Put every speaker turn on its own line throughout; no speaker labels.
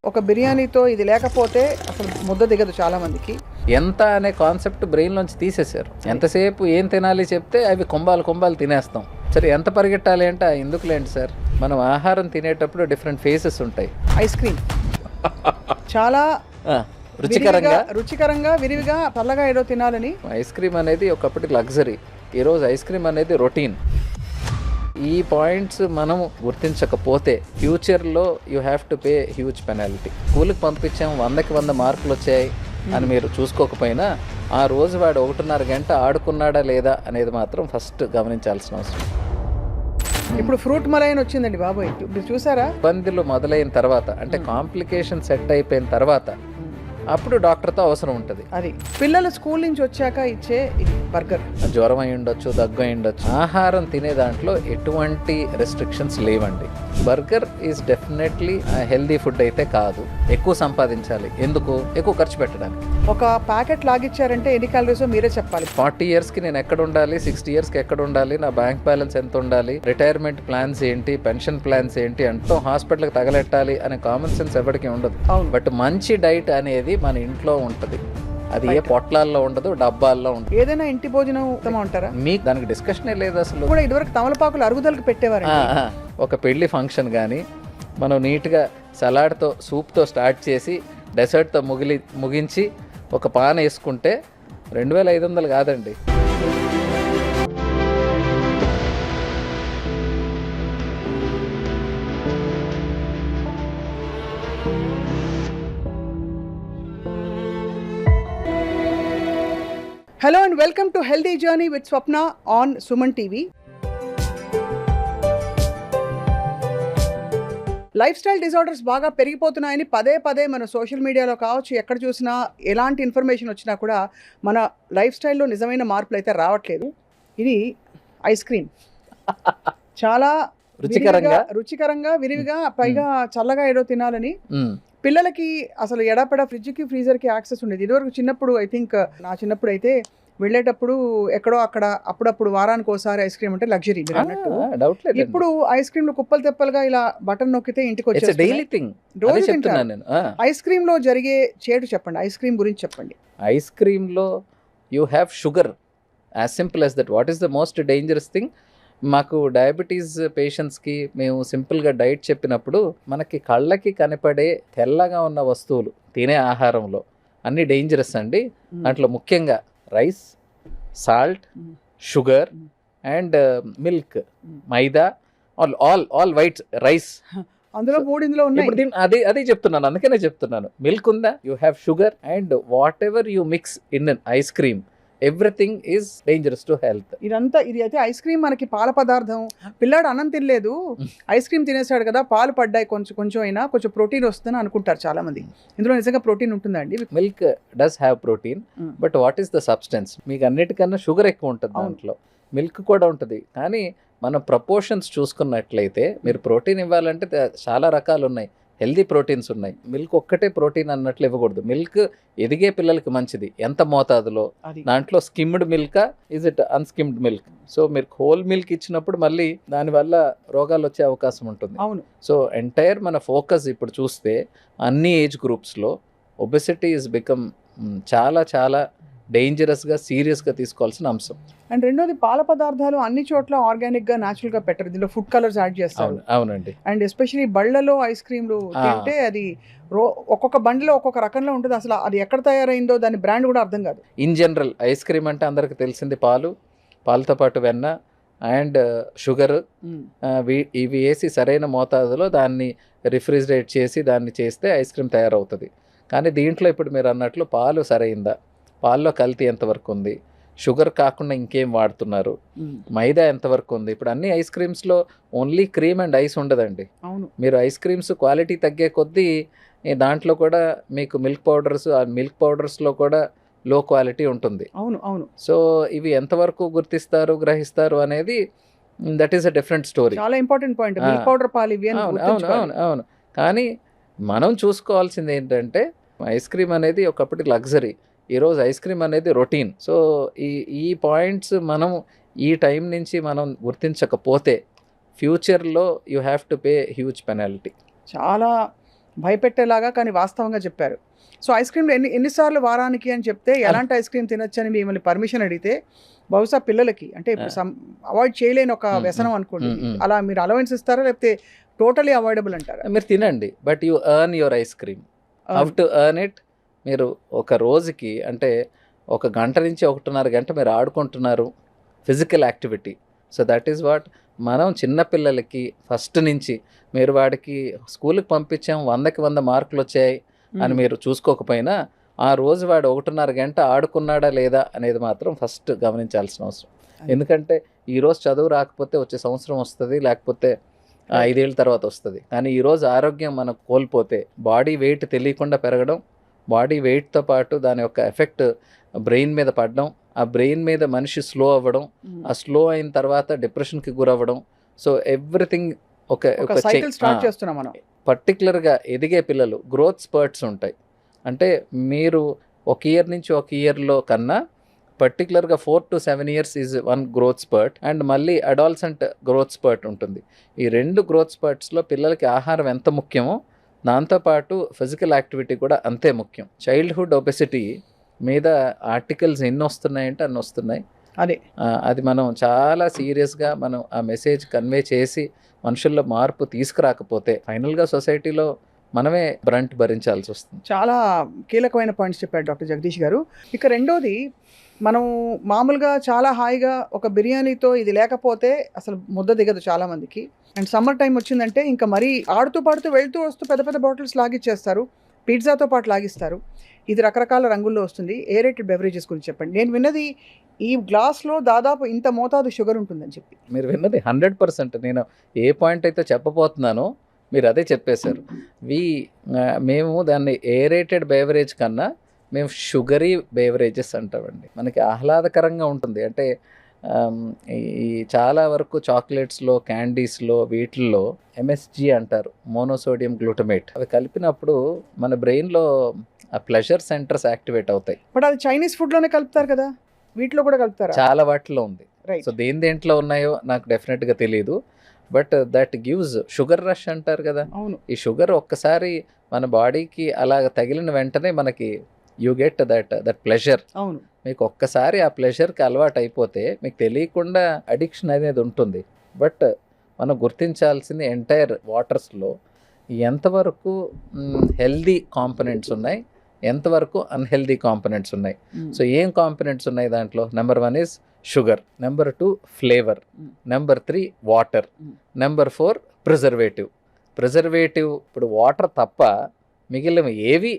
ఒక బిర్యానీతో ఇది లేకపోతే అసలు ముద్ద దిగదు చాలా మందికి.
ఎంత అనే కాన్సెప్ట్ బ్రెయిన్లోంచి తీసేశారు. ఎంతసేపు ఏం తినాలి చెప్తే అవి కుంభాలు తినేస్తాం. సరే ఎంత పరిగెట్టాలి అంటే ఎందుకులేండి సార్, మనం ఆహారం తినేటప్పుడు డిఫరెంట్ ఫేసెస్ ఉంటాయి.
ఐస్ క్రీమ్ చాలా రుచికరంగా విరివిగా చల్లగా ఏదో తినాలని.
ఐస్ క్రీమ్ అనేది ఒకప్పటి లగ్జరీ, ఈరోజు ఐస్ క్రీమ్ అనేది రొటీన్. ఈ పాయింట్స్ మనం గుర్తించకపోతే ఫ్యూచర్లో you have to pay huge penalty. స్కూల్కి పంపించాం 100కి 100 మార్కులు వచ్చాయి అని మీరు చూసుకోకపోయినా ఆ రోజు వాడు 1.5 గంట ఆడుకున్నాడా లేదా అనేది మాత్రం ఫస్ట్ గమనించాల్సిన అవసరం.
ఇప్పుడు ఫ్రూట్ మలైన్ వచ్చిందండి బాబోయ్, ఇప్పుడు చూసారా?
ఇబ్బందులు మొదలైన తర్వాత అంటే కాంప్లికేషన్ సెట్ అయిపోయిన తర్వాత అప్పుడు డాక్టర్తో అవసరం ఉంటుంది.
అది పిల్లలు స్కూల్ నుంచి వచ్చాక ఇచ్చే బర్గర్,
జ్వరం అయి ఉండొచ్చు, దగ్గు అయి ఉండొచ్చు. ఆహారం తినే దాంట్లో ఎటువంటి రెస్ట్రిక్షన్స్ లేవండి. Burger is definitely healthy food అయితే కాదు. ఎక్కువ సంపాదించాలి, ఎందుకు? ఎక్కువ ఖర్చు పెట్టడానికి.
ఒక ప్యాకెట్ లాగిచ్చారంటే ఎన్ని క్యాలరీస్ మీరే చెప్పాలి.
40 ఇయర్స్కి నేను ఎక్కడ ఉండాలి, 60 ఇయర్స్కి ఎక్కడ ఉండాలి, నా బ్యాంక్ బ్యాలెన్స్ ఎంత ఉండాలి, రిటైర్మెంట్ ప్లాన్స్ ఏంటి, పెన్షన్ ప్లాన్స్ ఏంటి అంటూ హాస్పిటల్కి తగలెట్టాలి అనే కామన్ సెన్స్ ఎవరికి ఉండదు. బట్ మంచి డైట్ అనేది మన ఇంట్లో ఉంటుంది. అది ఏ పొట్లాల్లో ఉండదు, డబ్బాల్లో ఉంటుంది.
ఏదైనా ఇంటి భోజనం ఉత్తమం అంటారా?
మీకు దానికి డిస్కషనే లేదు అసలు.
కూడా ఇదివరకు తమలపాకులు అరుగుదలకు పెట్టేవారు.
ఒక పెళ్లి ఫంక్షన్ కానీ మనం నీట్గా సలాడ్తో సూప్తో స్టార్ట్ చేసి డెసర్ట్తో ముగించి ఒక పాన్ వేసుకుంటే 2500 కాదండి.
Hello and welcome to Healthy Journey with Swapna on Suman TV. Life style disorders బాగా పెరిగిపోతున్నాయని పదే మన సోషల్ మీడియాలో కావచ్చు, ఎక్కడ చూసినా ఎలాంటి ఇన్ఫర్మేషన్ వచ్చినా కూడా మన లైఫ్ స్టైల్లో నిజమైన మార్పులు అయితే రావట్లేదు. ఇది ఐస్ క్రీమ్ చాలా రుచికరంగా విరివిగా పైగా చల్లగా ఏదో తినాలని పిల్లలకి అసలు ఎడాపెడా ఫ్రిడ్జ్కి ఫ్రీజర్కి యాక్సెస్ ఉండేది. ఇదివరకు చిన్నప్పుడు ఐ థింక్ నా చిన్నప్పుడు అయితే వెళ్ళేటప్పుడు ఎక్కడో అక్కడ అప్పుడప్పుడు వారానికి ఒకసారి ఐస్ క్రీమ్ అంటే లగ్జరీ మీరు అన్నట్టు. ఇప్పుడు ఐస్ క్రీమ్లు కుప్పలు తెప్పలుగా ఇలా బటన్ నొక్కితే ఇంటికి వచ్చేసి రోజు తింటాను. ఐస్ క్రీమ్ లో జరిగే చేటు చెప్పండి, ఐస్ క్రీమ్ గురించి చెప్పండి.
ఐస్ క్రీమ్ లో you have sugar, as simple as that. What is the most dangerous thing? మాకు డయాబెటీస్ పేషెంట్స్కి మేము సింపుల్గా డైట్ చెప్పినప్పుడు మనకి కళ్ళకి కనపడే తెల్లగా ఉన్న వస్తువులు తినే ఆహారంలో అన్ని డేంజరస్ అండి. దాంట్లో ముఖ్యంగా rice, salt, sugar and milk, maida, all white rice.
అందులో 3 ఇందులో ఉన్నాయి.
అదే చెప్తున్నాను, అందుకనే చెప్తున్నాను. మిల్క్ ఉందా, you have sugar and what ever you mix in an ice cream, everything is dangerous to health.
ఇది అయితే ఐస్ క్రీమ్ మనకి పాల పదార్థం. పిల్లాడు అన్నం తినలేదు, ఐస్ క్రీమ్ తినేసాడు కదా, పాలు పడ్డాయి, కొంచెం అయినా కొంచెం ప్రోటీన్ వస్తుందని అనుకుంటారు చాలా మంది. ఇందులో నిజంగా ప్రోటీన్ ఉంటుందా అండి?
Milk does have protein, but what is the substance? మీకు అన్నిటికన్నా షుగర్ ఎక్కువ ఉంటుంది దాంట్లో, మిల్క్ కూడా ఉంటుంది. కానీ మనం ప్రపోర్షన్స్ చూసుకున్నట్లయితే మీరు ప్రోటీన్ ఇవ్వాలంటే చాలా రకాలు ఉన్నాయి, హెల్దీ ప్రోటీన్స్ ఉన్నాయి. మిల్క్ ఒక్కటే ప్రోటీన్ అన్నట్లు ఇవ్వకూడదు. మిల్క్ ఎదిగే పిల్లలకి మంచిది ఎంత మోతాదులో. దాంట్లో స్కిమ్డ్ మిల్కా, is it unskimmed milk? So మీరు హోల్ మిల్క్ ఇచ్చినప్పుడు మళ్ళీ దానివల్ల రోగాలు వచ్చే అవకాశం ఉంటుంది.
అవును.
సో ఎంటైర్ మన ఫోకస్ ఇప్పుడు చూస్తే అన్ని ఏజ్ గ్రూప్స్లో ఒబెసిటీ ఈజ్ బికమ్ చాలా డేంజరస్గా సీరియస్గా తీసుకోవాల్సిన అంశం.
అండ్ రెండోది, పాల పదార్థాలు అన్ని చోట్ల ఆర్గానిక్గా న్యాచురల్గా పెట్టరు, దీనిలో ఫుడ్ కలర్స్ యాడ్ చేస్తారు.
అవునండి.
అండ్ ఎస్పెషలీ బళ్ళలో ఐస్ క్రీమ్లు తింటే అది ఒక్కొక్క బండిలో ఒక్కొక్క రకంలో ఉంటుంది. అసలు అది ఎక్కడ తయారైందో దాని బ్రాండ్ కూడా అర్థం కాదు.
ఇన్ జనరల్ ఐస్ క్రీమ్ అంటే అందరికి తెలిసింది పాలతో పాటు వెన్న అండ్ షుగర్, ఇవి వేసి సరైన మోతాదులో దాన్ని రిఫ్రిజిరేట్ చేసి దాన్ని చేస్తే ఐస్ క్రీమ్ తయారవుతుంది. కానీ దీంట్లో ఇప్పుడు మీరు అన్నట్లు పాలు సరైందా, పాల్లో కల్తీ ఎంతవరకు ఉంది, షుగర్ కాకుండా ఇంకేం వాడుతున్నారు, మైదా ఎంతవరకు ఉంది? ఇప్పుడు అన్ని ఐస్ క్రీమ్స్లో ఓన్లీ క్రీమ్ అండ్ ఐస్ ఉండదండి. మీరు ఐస్ క్రీమ్స్ క్వాలిటీ తగ్గే కొద్దీ దాంట్లో కూడా మీకు మిల్క్ పౌడర్స్, ఆ మిల్క్ పౌడర్స్లో కూడా లో క్వాలిటీ ఉంటుంది.
అవును.
సో ఇవి ఎంతవరకు గుర్తిస్తారు, గ్రహిస్తారు అనేది that is a different story.
చాలా ఇంపార్టెంట్ పాయింట్, మిల్క్ పౌడర్ పాలు ఇవి.
అవును. కానీ మనం చూసుకోవాల్సింది ఏంటంటే ఐస్ క్రీమ్ అనేది ఒకప్పటి లగ్జరీ, ఈరోజు ఐస్ క్రీమ్ అనేది రొటీన్. సో ఈ పాయింట్స్ మనం ఈ టైం నుంచి మనం గుర్తించకపోతే ఫ్యూచర్లో you have to pay huge penalty.
చాలా భయపెట్టేలాగా కానీ వాస్తవంగా చెప్పారు. సో ఐస్ క్రీమ్లు ఎన్నిసార్లు వారానికి అని చెప్తే ఎలాంటి ఐస్ క్రీమ్ తినొచ్చని మిమ్మల్ని పర్మిషన్ అడిగితే బహుశా పిల్లలకి అంటే ఇప్పుడు అవాయిడ్ చేయలేని ఒక వ్యసనం అనుకోండి, అలా మీరు అలవెన్స్ ఇస్తారా లేకపోతే టోటలీ అవాయిడబుల్ అంటారా?
మీరు తినండి, but you earn your eyes cream. How to earn it? మీరు ఒక రోజుకి అంటే 1 గంట నుంచి 1.5 గంట మీరు ఆడుకుంటున్నారు, physical activity. So that is what మనం చిన్నపిల్లలకి ఫస్ట్ నుంచి మీరు వాడికి స్కూల్కి పంపించాం 100కి 100 మార్కులు వచ్చాయి అని మీరు చూసుకోకపోయినా ఆ రోజు వాడు 1.5 గంట ఆడుకున్నాడా లేదా అనేది మాత్రం ఫస్ట్ గమనించాల్సిన అవసరం. ఎందుకంటే ఈరోజు చదువు రాకపోతే వచ్చే సంవత్సరం వస్తుంది, లేకపోతే 5 ఏళ్ళ తర్వాత వస్తుంది. కానీ ఈరోజు ఆరోగ్యం మనం కోల్పోతే బాడీ వెయిట్ తెలియకుండా పెరగడం, బాడీ వెయిట్తో పాటు దాని యొక్క ఎఫెక్ట్ బ్రెయిన్ మీద పడడం, ఆ బ్రెయిన్ మీద మనిషి స్లో అవ్వడం, ఆ స్లో అయిన తర్వాత డిప్రెషన్కి గురవ్వడం. సో ఎవ్రీథింగ్ ఒక
సైకిల్ స్టార్ట్ చేస్తున్నాం మనం.
పర్టికులర్గా ఎదిగే పిల్లలు గ్రోత్ స్పర్ట్స్ ఉంటాయి. అంటే మీరు 1 ఇయర్ నుంచి 1 ఇయర్లో కన్నా పర్టికులర్గా 4 to 7 years is 1 growth spurt, and మళ్ళీ అడాల్సెంట్ గ్రోత్ స్పర్ట్ ఉంటుంది. ఈ 2 గ్రోత్ స్పర్ట్స్లో పిల్లలకి ఆహారం ఎంత ముఖ్యమో దాంతోపాటు ఫిజికల్ యాక్టివిటీ కూడా అంతే ముఖ్యం. చైల్డ్హుడ్ ఒబెసిటీ మీద ఆర్టికల్స్ ఎన్ని వస్తున్నాయంటే అన్ని వస్తున్నాయి. అది మనం చాలా సీరియస్గా మనం ఆ మెసేజ్ కన్వే చేసి మనుషుల్లో మార్పు తీసుకురాకపోతే ఫైనల్గా సొసైటీలో మనమే బ్రంట్ భరించాల్సి వస్తుంది.
చాలా కీలకమైన పాయింట్స్ చెప్పాడు డాక్టర్ జగదీష్ గారు. ఇక రెండోది, మనం మామూలుగా చాలా హాయిగా ఒక బిర్యానీతో ఇది లేకపోతే అసలు ముద్ద దిగదు చాలామందికి. అండ్ సమ్మర్ టైం వచ్చిందంటే ఇంకా మరీ ఆడుతూ పాడుతూ వెళ్తూ వస్తూ పెద్ద పెద్ద బాటిల్స్ లాగిచ్చేస్తారు, పిజ్జాతో పాటు లాగిస్తారు. ఇది రకరకాల రంగుల్లో వస్తుంది. ఏరేటెడ్ బెవరేజెస్ గురించి చెప్పండి. నేను విన్నది ఈ గ్లాస్లో దాదాపు ఇంత మోతాదు షుగర్ ఉంటుందని చెప్పి.
మీరు విన్నది 100%. నేను ఏ పాయింట్ అయితే చెప్పబోతున్నానో మీరు అదే చెప్పేశారు. మేము దాన్ని ఏరేటెడ్ బేవరేజ్ కన్నా మేము షుగరీ బేవరేజెస్ అంటామండి. మనకి ఆహ్లాదకరంగా ఉంటుంది. అంటే ఈ చాలా వరకు చాక్లెట్స్లో, క్యాండీస్లో, వీటిల్లో ఎంఎస్జీ అంటారు, మోనోసోడియం గ్లూటమేట్. అవి కలిపినప్పుడు మన బ్రెయిన్లో ఆ ప్లెజర్ సెంటర్స్ యాక్టివేట్ అవుతాయి.
బట్ అది చైనీస్ ఫుడ్లోనే కలుపుతారు కదా, వీటిలో కూడా కలుపుతారు?
చాలా వాటిలో ఉంది. సో దేంట్లో ఉన్నాయో నాకు డెఫినెట్గా తెలియదు, but that gives sugar rush అంటారు కదా.
అవును.
ఈ షుగర్ ఒక్కసారి మన బాడీకి అలా తగిలిన వెంటనే మనకి యూ గెట్ దట్ ప్లెజర్.
అవును.
మీకు ఒక్కసారి ఆ ప్లెజర్కి అలవాటు అయిపోతే మీకు తెలియకుండా అడిక్షన్ అనేది ఉంటుంది. బట్ మనం గుర్తించాల్సింది ఎంటైర్ వాటర్స్లో ఎంతవరకు హెల్దీ కాంపనెంట్స్ ఉన్నాయి, ఎంతవరకు అన్హెల్దీ కాంపనెంట్స్ ఉన్నాయి. సో ఏం కాంపనెంట్స్ ఉన్నాయి దాంట్లో? Number 1 is sugar, number 2 flavour, number 3 water, number 4 preservative. ఇప్పుడు వాటర్ తప్ప మిగిలిన ఏవి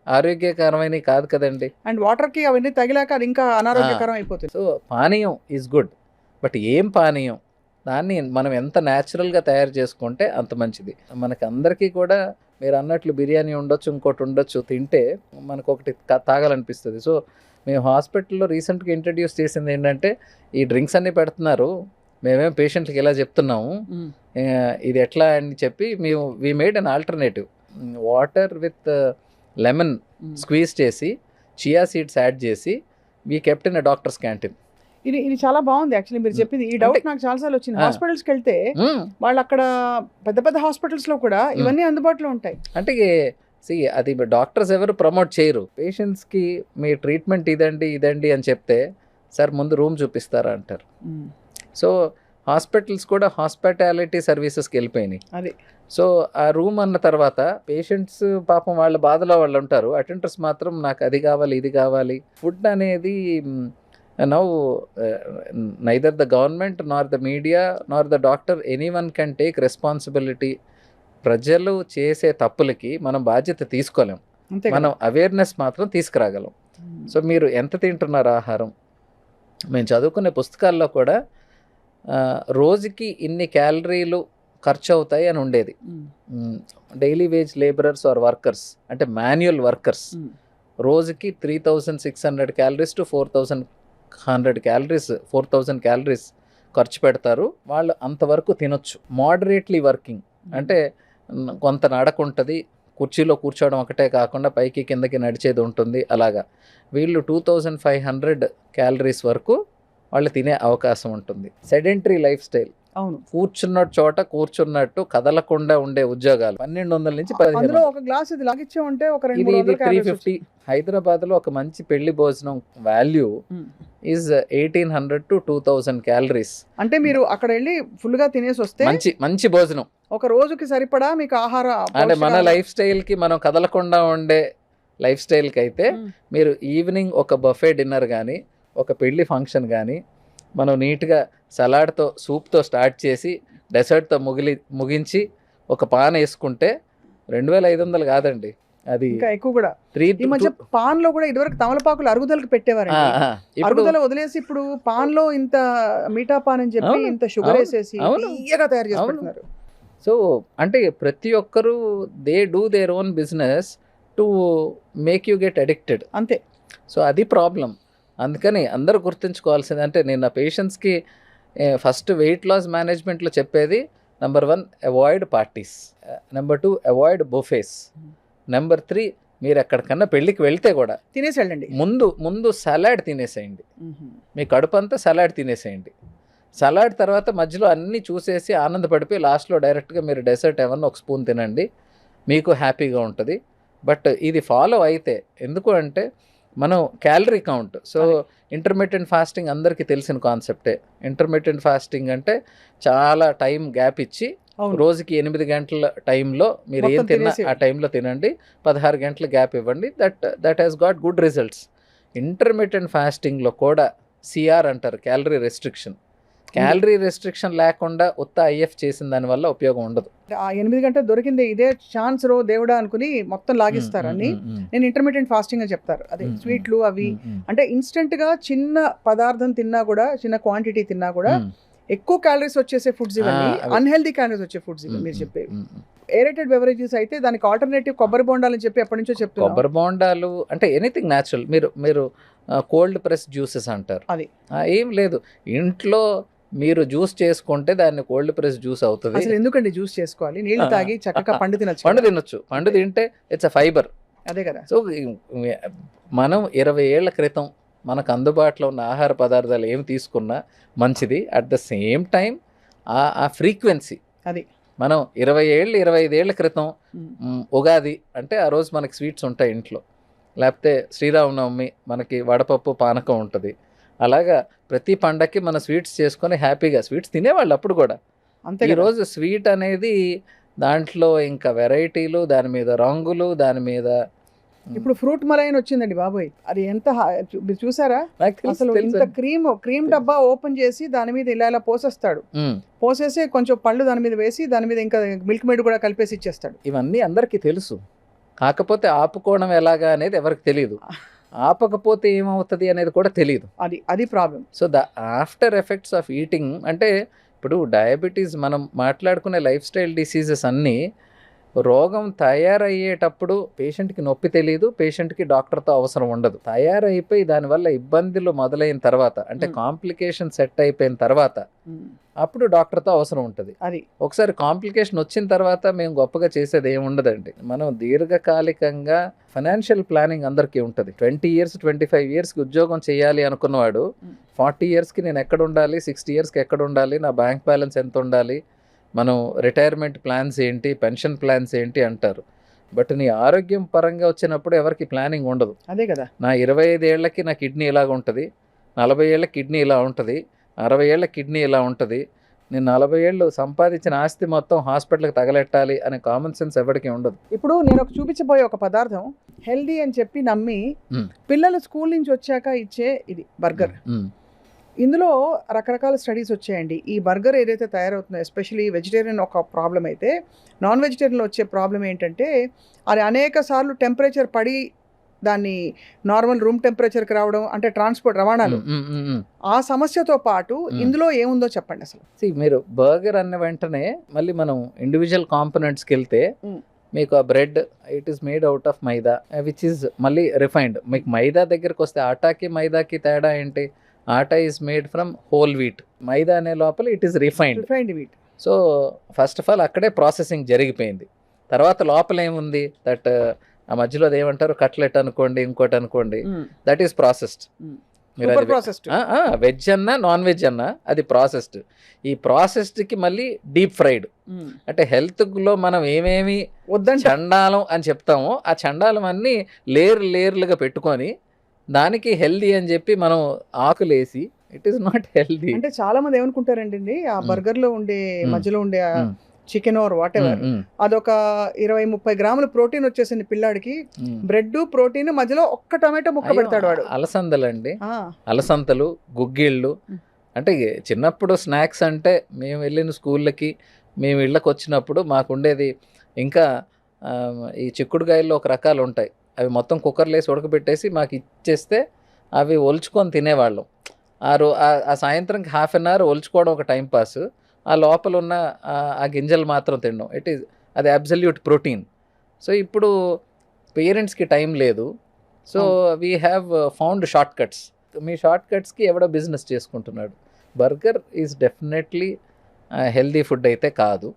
ఆరోగ్యకరమైనవి కాదు కదండి.
అండ్ వాటర్కి అవన్నీ తగిలాక అది ఇంకా అనారోగ్యకరం అయిపోతుంది.
సో పానీయం ఈజ్ గుడ్, బట్ ఏం పానీయం, దాన్ని మనం ఎంత న్యాచురల్గా తయారు చేసుకుంటే అంత మంచిది. మనకి అందరికీ కూడా మీరు అన్నట్లు బిర్యానీ ఉండొచ్చు, ఇంకోటి ఉండొచ్చు, తింటే మనకు ఒకటి తాగాలనిపిస్తుంది. సో మేము హాస్పిటల్లో రీసెంట్గా ఇంట్రడ్యూస్ చేసింది ఏంటంటే, ఈ డ్రింక్స్ అన్నీ పెడుతున్నారు, మేమేం పేషెంట్లకి ఇలా చెప్తున్నాము, ఇది ఎట్లా అని చెప్పి we made an alternative. Water with lemon squeeze చేసి, చియా సీడ్స్ యాడ్ చేసి, we kept in a doctors canteen.
ఇది చాలా బాగుంది యాక్చువల్లీ మీరు చెప్పింది. ఈ డౌట్ నాకు చాలాసార్లు వచ్చింది. హాస్పిటల్స్కి వెళ్తే వాళ్ళు అక్కడ పెద్ద పెద్ద హాస్పిటల్స్లో కూడా ఇవన్నీ అందుబాటులో ఉంటాయి.
అంటే అది డాక్టర్స్ ఎవరు ప్రమోట్ చేయరు. పేషెంట్స్కి మీ ట్రీట్మెంట్ ఇదండి అని చెప్తే, సార్ ముందు రూమ్ చూపిస్తారా అంటారు. సో హాస్పిటల్స్ కూడా హాస్పిటాలిటీ సర్వీసెస్కి వెళ్ళిపోయినాయి.
అది
సో ఆ రూమ్ అన్న తర్వాత పేషెంట్స్ పాపం వాళ్ళ బాధలో వాళ్ళు ఉంటారు, అటెండర్స్ మాత్రం నాకు అది కావాలి ఇది కావాలి. ఫుడ్ అనేది now neither the government nor the media nor the doctor anyone can take responsibility. ప్రజలు చేసే తప్పులకి మనం బాధ్యత తీసుకోలేం, మనం అవేర్నెస్ మాత్రం తీసుకురాగలం. సో మీరు ఎంత తింటున్నారు ఆహారం? మేము చదువుకునే పుస్తకాల్లో కూడా రోజుకి ఇన్ని క్యాలరీలు ఖర్చు అవుతాయి అని ఉండేది. Daily wage labourers or workers, అంటే మాన్యువల్ వర్కర్స్, రోజుకి 3600 క్యాలరీస్ టు 4100 క్యాలరీస్, 4000 క్యాలరీస్ ఖర్చు పెడతారు. వాళ్ళు అంతవరకు తినొచ్చు. మోడరేట్లీ వర్కింగ్ అంటే కొంత నడక ఉంటుంది, కుర్చీలో కూర్చోవడం ఒకటే కాకుండా పైకి కిందకి నడిచేది ఉంటుంది. అలాగా వీళ్ళు 2500 క్యాలరీస్ వరకు వాళ్ళు తినే అవకాశం ఉంటుంది. సెడెంటరీ లైఫ్ స్టైల్
అవును.
కూర్చున్న చోట కూర్చున్నట్టు కదలకుండా ఉండే ఉద్యోగాలు 1200 నుంచి
అందులో
1500.
ఒక గ్లాస్ ఇది లాగిచ్చామంటే ఒక
ఇది
200-300 క్యాలరీస్
350. హైదరాబాద్ లో ఒక మంచి పెళ్లి భోజనం వాల్యూ ఈజ్ 1800 to 2000 క్యాలరీస్.
అంటే మీరు అక్కడ వెళ్ళి ఫుల్ గా తినేసి వస్తే
మంచి మంచి భోజనం.
ఒక రోజుకి సరిపడా మీకు ఆహార
అంటే మన లైఫ్ స్టైల్ కి మనం కదలకుండా ఉండే లైఫ్ స్టైల్ కి అయితే మీరు ఈవినింగ్ ఒక బఫే డిన్నర్ కానీ ఒక పెళ్లి ఫంక్షన్ కానీ మనం నీట్గా సలాడ్తో సూప్తో స్టార్ట్ చేసి డెసర్ట్తో ముగించి ఒక పాన్ వేసుకుంటే 2500 కాదండి, అది
ఇంకా ఎక్కువ కూడా.
3
ఈ మధ్య పాన్ లో కూడా ఇదివరకు తమలపాకులు అరుగుదలకు పెట్టేవారండి.
ఇప్పుడు
అరుగుదల వదిలేసి ఇప్పుడు పాన్ లో ఇంత మీఠా పాన్ అని చెప్పి
అవును,
ఇంత షుగర్
అవును,
వేసేసి
అవును,
తీయగా తయారు చేసి
అవును.
పెడుతున్నారు.
సో అంటే ప్రతి ఒక్కరు they do their own business to make you get addicted,
అంతే.
సో అది ప్రాబ్లం. అందుకని అందరూ గుర్తుంచుకోవాల్సింది అంటే నేను నా పేషెంట్స్కి ఫస్ట్ వెయిట్ లాస్ మేనేజ్మెంట్లో చెప్పేది number 1 avoid parties, number 2 avoid buffets, number 3 మీరు ఎక్కడికన్నా పెళ్ళికి వెళ్తే కూడా
తినేసి వెళ్ళండి.
ముందు సలాడ్ తినేసేయండి, మీ కడుపు అంతా సలాడ్ తినేసేయండి. సలాడ్ తర్వాత మధ్యలో అన్నీ చూసేసి ఆనందపడిపోయి లాస్ట్లో డైరెక్ట్గా మీరు డెసర్ట్ ఏమన్నా ఒక స్పూన్ తినండి, మీకు హ్యాపీగా ఉంటుంది. బట్ ఇది ఫాలో అయితే, ఎందుకు అంటే మనం calorie count, so intermediate fasting అందరికీ తెలిసిన కాన్సెప్టే. ఇంటర్మీడియట్ ఫాస్టింగ్ అంటే చాలా టైం గ్యాప్ ఇచ్చి రోజుకి 8 గంటల టైంలో మీరు ఏం తిన్నా ఆ టైంలో తినండి, 16 గంటల గ్యాప్ ఇవ్వండి. That has got good results. Intermediate ఫాస్టింగ్లో కూడా సిఆర్ అంటారు, క్యాలరీ రెస్ట్రిక్షన్. క్యాలరీ రెస్ట్రిక్షన్ లేకుండా ఉత్త ఐఎఫ్ చేసిన దానివల్ల ఉపయోగం ఉండదు.
ఆ 8 గంటలు దొరికింది ఇదే ఛాన్స్ రో దేవుడా అనుకుని మొత్తం లాగిస్తారు అని నేను ఇంటర్మీడియట్ ఫాస్టింగ్ అని చెప్తారు. అదే స్వీట్లు అవి అంటే ఇన్స్టెంట్ గా చిన్న పదార్థం తిన్నా కూడా, చిన్న క్వాంటిటీ తిన్నా కూడా ఎక్కువ క్యాలరీస్ వచ్చేసే ఫుడ్స్ ఇవన్నీ, అన్హెల్దీ క్యాలరీస్ వచ్చే ఫుడ్స్ ఇవి మీరు చెప్పేవి. ఏరేటెడ్ బెవరేజెస్ అయితే దానికి ఆల్టర్నేటివ్ కొబ్బరి బొండాలు అని చెప్పి ఎప్పటి నుంచో చెప్తున్నారు.
కొబ్బరి బొండాలు అంటే ఎనీథింగ్ న్యాచురల్. మీరు కోల్డ్ ప్రెస్ జ్యూసెస్ అంటారు, అది ఏం లేదు. ఇంట్లో మీరు జ్యూస్ చేసుకుంటే దాన్ని కోల్డ్ ప్రెస్ జ్యూస్ అవుతుంది.
అసలు ఎందుకండి జ్యూస్ చేసుకోవాలి? నీళ్లు తాగి చక్కగా పండు తినచ్చు.
పండు తింటే ఇట్స్ అ ఫైబర్.
అదే కదా.
సో మనం 20 ఏళ్ల క్రితం మనకు అందుబాటులో ఉన్న ఆహార పదార్థాలు ఏమి తీసుకున్నా మంచిది. అట్ ద సేమ్ టైం ఆ ఫ్రీక్వెన్సీ, అది మనం 25 ఏళ్ల క్రితం ఉగాది అంటే ఆ రోజు మనకి స్వీట్స్ ఉంటాయి ఇంట్లో, లేకపోతే శ్రీరామనవమి మనకి వడపప్పు పానకం ఉంటుంది. అలాగా ప్రతి పండక్కి మన స్వీట్స్ చేసుకొని హ్యాపీగా స్వీట్స్ తినేవాళ్ళు అప్పుడు కూడా. అంతే. ఈరోజు స్వీట్ అనేది దాంట్లో ఇంకా వెరైటీలు, దాని మీద రంగులు, దాని మీద
ఇప్పుడు ఫ్రూట్ మలైన్ వచ్చిందండి బాబోయ్, అది ఎంత మీరు చూసారా? అసలు ఇంత క్రీమ్ డబ్బా ఓపెన్ చేసి దాని మీద ఇలా పోసేస్తాడు, పోసేసి కొంచెం పళ్ళు దాని మీద వేసి దాని మీద ఇంకా మిల్క్ మేడ్ కూడా కలిపేసి ఇచ్చేస్తాడు.
ఇవన్నీ అందరికీ తెలుసు, కాకపోతే ఆపుకోవడం ఎలాగా అనేది ఎవరికి తెలియదు, ఆపకపోతే ఏమవుతుంది అనేది కూడా తెలియదు.
అది problem.
So the after effects of eating అంటే ఇప్పుడు డయాబెటీస్ మనం మాట్లాడుకునే లైఫ్ స్టైల్ డిసీజెస్ అన్నీ రోగం తయారయ్యేటప్పుడు పేషెంట్కి నొప్పి తెలియదు, పేషెంట్కి డాక్టర్తో అవసరం ఉండదు. తయారైపోయి దానివల్ల ఇబ్బందులు మొదలైన తర్వాత అంటే కాంప్లికేషన్ సెట్ అయిపోయిన తర్వాత అప్పుడు డాక్టర్తో అవసరం ఉంటుంది. అది ఒకసారి కాంప్లికేషన్ వచ్చిన తర్వాత మేము గొప్పగా చేసేది ఏమి ఉండదండి. మనం దీర్ఘకాలికంగా ఫైనాన్షియల్ ప్లానింగ్ అందరికీ ఉంటుంది. 20 years 25 yearsకి ఉద్యోగం చేయాలి అనుకున్నవాడు 40 yearsకి నేను ఎక్కడ ఉండాలి, 60 yearsకి ఎక్కడ ఉండాలి, నా బ్యాంక్ బ్యాలెన్స్ ఎంత ఉండాలి, మనం రిటైర్మెంట్ ప్లాన్స్ ఏంటి, పెన్షన్ ప్లాన్స్ ఏంటి అంటారు. బట్ నీ ఆరోగ్యం పరంగా వచ్చినప్పుడు ఎవరికి ప్లానింగ్ ఉండదు.
అదే కదా.
నా 25 ఏళ్లకి నా కిడ్నీ ఇలాగ ఉంటుంది, 40 ఏళ్ళ కిడ్నీ ఇలా ఉంటుంది, 60 ఏళ్ళ కిడ్నీ ఇలా ఉంటుంది, నేను 40 ఏళ్ళు సంపాదించిన ఆస్తి మొత్తం హాస్పిటల్కి తగలెట్టాలి అనే కామన్ సెన్స్ ఎవరికి ఉండదు.
ఇప్పుడు నేను చూపించబోయే ఒక పదార్థం హెల్దీ అని చెప్పి నమ్మి పిల్లలు స్కూల్ నుంచి వచ్చాక ఇచ్చే ఇది బర్గర్. ఇందులో రకరకాల స్టడీస్ వచ్చాయండి. ఈ బర్గర్ ఏదైతే తయారవుతుందో ఎస్పెషలీ వెజిటేరియన్ ఒక ప్రాబ్లం అయితే, నాన్ వెజిటేరియన్లో వచ్చే ప్రాబ్లం ఏంటంటే అది అనేక సార్లు టెంపరేచర్ పడి దాన్ని నార్మల్ రూమ్ టెంపరేచర్కి రావడం, అంటే ట్రాన్స్పోర్ట్ రవాణాలు, ఆ సమస్యతో పాటు ఇందులో ఏముందో చెప్పండి అసలు.
మీరు బర్గర్ అన్న వెంటనే మళ్ళీ మనం ఇండివిజువల్ కాంపోనెంట్స్కి వెళ్తే మీకు ఆ bread it is made out of maida which is మళ్ళీ రిఫైన్డ్. మీకు మైదా దగ్గరికి వస్తే ఆటాకి మైదాకి తేడా ఏంటి? Atta is made from whole wheat, maida అనే లోపల it is refined wheat. So first of all అక్కడే ప్రాసెసింగ్ జరిగిపోయింది. తర్వాత లోపల ఏముంది, దట్ ఆ మధ్యలో ఏమంటారు కట్లెట్ అనుకోండి, ఇంకోటి అనుకోండి, దట్ ఈస్ ప్రాసెస్డ్. మీరు
సూపర్
అది
ప్రాసెస్డ్.
వెజ్ అన్నా నాన్ వెజ్ అన్నా అది ప్రాసెస్డ్. ఈ ప్రాసెస్డ్కి మళ్ళీ డీప్ ఫ్రైడ్. అంటే హెల్త్లో మనం ఏమేమి
వద్దంట.
చండాలం అని చెప్తామో ఆ చండాలం అన్నీ లేయర్లుగా పెట్టుకొని దానికి హెల్దీ అని చెప్పి మనం ఆకులేసి ఇట్ ఈస్ నాట్ హెల్దీ.
అంటే చాలా మంది ఏమనుకుంటారండి, ఆ బర్గర్ లో ఉండే మధ్యలో ఉండే చికెన్ ఆర్ వాట్ ఎవర్, అదొక 20-30 గ్రాముల ప్రోటీన్ వచ్చేసింది పిల్లాడికి. బ్రెడ్ ప్రోటీన్ మధ్యలో ఒక్క టొమాటో ముక్క పెడతాడు వాడు.
అలసందలండి, అలసంతలు, గుగ్గిళ్ళు. అంటే చిన్నప్పుడు స్నాక్స్ అంటే మేము వెళ్ళిన స్కూళ్ళకి మేము ఇళ్ళకి వచ్చినప్పుడు మాకు ఉండేది ఇంకా ఈ చిక్కుడుకాయల్లో ఒక రకాలు ఉంటాయి, అవి మొత్తం కుక్కర్లో వేసి ఉడకబెట్టేసి మాకు ఇచ్చేస్తే అవి ఒలుచుకొని తినేవాళ్ళం. ఆ సాయంత్రంకి హాఫ్ అన్ అవర్ ఒలుచుకోవడం ఒక టైంపాస్, ఆ లోపల ఉన్న ఆ గింజలు మాత్రం తినడం. అది అబ్సల్యూట్ ప్రోటీన్. సో ఇప్పుడు పేరెంట్స్కి టైం లేదు. So we have found short cuts. మీ షార్ట్ కట్స్కి ఎవడో బిజినెస్ చేసుకుంటున్నాడు. Burger is definitely healthy food అయితే కాదు.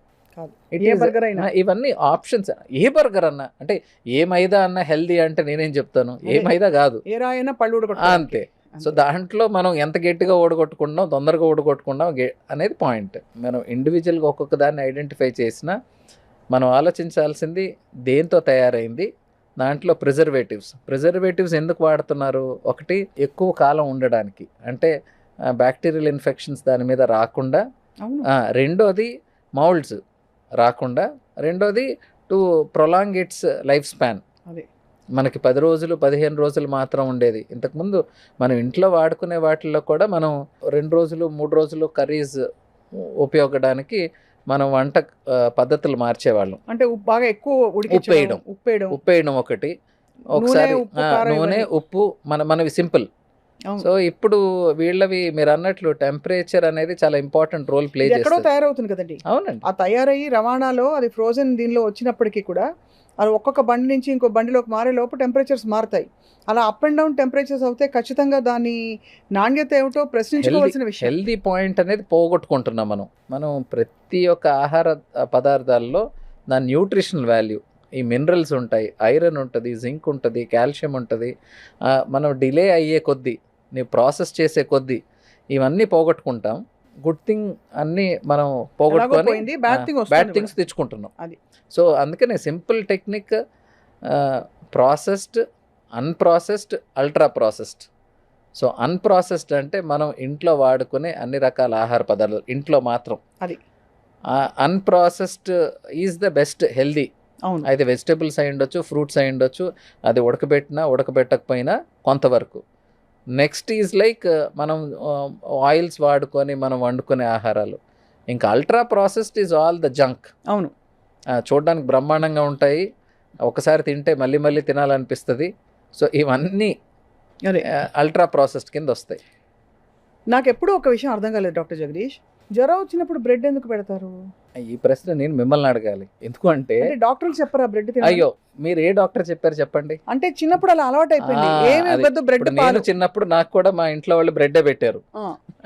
ఇవన్నీ ఆప్షన్స్. ఏ బర్గర్ అన్నా, అంటే ఏ మైదా అన్నా హెల్దీ అంటే నేనేం చెప్తాను, ఏ మైదా కాదు,
ఏ రాయైనా పళ్ళు
అంతే. సో దాంట్లో మనం ఎంత గట్టిగా ఓడగొట్టుకుంటాం, తొందరగా ఓడగొట్టుకుంటాం అనేది పాయింట్. మనం ఇండివిజువల్గా ఒక్కొక్క దాన్ని ఐడెంటిఫై చేసినా మనం ఆలోచించాల్సింది దేంతో తయారైంది. దాంట్లో ప్రిజర్వేటివ్స్ ఎందుకు వాడుతున్నారు? ఒకటి ఎక్కువ కాలం ఉండడానికి, అంటే బ్యాక్టీరియల్ ఇన్ఫెక్షన్స్ దాని మీద రాకుండా. రెండోది మౌల్డ్స్ రాకుండా. రెండోది to prolong it's life span. మనకి 10 రోజులు 15 రోజులు మాత్రం ఉండేది. ఇంతకుముందు మనం ఇంట్లో వాడుకునే వాటిల్లో కూడా మనం 2 రోజులు 3 రోజులు కర్రీస్ ఉపయోగడానికి మనం వంట పద్ధతులు మార్చేవాళ్ళం.
అంటే బాగా ఎక్కువ
ఉప్పేయడం ఒకటి, ఒకసారి నూనె ఉప్పు మనవి సింపుల్. సో ఇప్పుడు వీళ్ళవి మీరు అన్నట్లు టెంపరేచర్ అనేది చాలా ఇంపార్టెంట్ రోల్ ప్లే చేస్తుంది.
తయారవుతుంది కదండి.
అవునండి.
ఆ తయారయ్యి రవాణాలో అది ఫ్రోజన్ దీనిలో వచ్చినప్పటికీ కూడా అది ఒక్కొక్క బండి నుంచి ఇంకో బండిలోకి మారే లోపు టెంపరేచర్స్ మారుతాయి. అలా అప్ అండ్ డౌన్ టెంపరేచర్స్ అవుతే ఖచ్చితంగా దాని నాణ్యత ఏమిటో ప్రశ్నించుకోవాల్సిన విషయం.
హెల్దీ పాయింట్ అనేది పోగొట్టుకుంటున్నాం మనం ప్రతి ఒక్క ఆహార పదార్థాల్లో దాని న్యూట్రిషనల్ వాల్యూ, ఈ మినరల్స్ ఉంటాయి, ఐరన్ ఉంటుంది, జింక్ ఉంటుంది, కాల్షియం ఉంటుంది. మనం డిలే అయ్యే కొద్దీ, ನೀವು ప్రాసెస్ చేసే కొద్దీ ఇవన్నీ పోగొట్టుకుంటాం. గుడ్ థింగ్ అన్నీ మనం పోగొట్టుకొని బ్యాడ్ థింగ్స్ తెచ్చుకుంటున్నాం. సో అందుకనే simple technique processed, unprocessed, ultra processed. So unprocessed అంటే మనం ఇంట్లో వాడుకునే అన్ని రకాల ఆహార పదార్థాలు ఇంట్లో మాత్రం. Unprocessed is the best healthy. అయితే వెజిటేబుల్స్ అయి ఉండొచ్చు, ఫ్రూట్స్ అయి ఉండొచ్చు, అది ఉడకబెట్టినా ఉడకబెట్టకపోయినా కొంతవరకు. నెక్స్ట్ ఈజ్ లైక్ మనం ఆయిల్స్ వాడుకొని మనం వండుకునే ఆహారాలు. ఇంకా ultra processed is all the junk.
అవును,
చూడడానికి బ్రహ్మాండంగా ఉంటాయి, ఒకసారి తింటే మళ్ళీ మళ్ళీ తినాలనిపిస్తుంది. సో ఇవన్నీ అల్ట్రా ప్రాసెస్డ్ కింద వస్తాయి.
నాకు ఎప్పుడూ ఒక విషయం అర్థం కాలేదు డాక్టర్ జగదీష్, జ్వరం వచ్చినప్పుడు బ్రెడ్ ఎందుకు పెడతారు?
ఈ ప్రశ్న నేను మిమ్మల్ని అడగాలి. ఎందుకు అంటే
డాక్టర్లు చెప్పరా బ్రెడ్?
అయ్యో, మీరు ఏ డాక్టర్ చెప్పారు చెప్పండి.
అంటే చిన్నప్పుడు అలా అలవాటు అయిపోయింది. బ్రెడ్
నేను చిన్నప్పుడు నాకు కూడా మా ఇంట్లో వాళ్ళు బ్రెడ్డే పెట్టారు.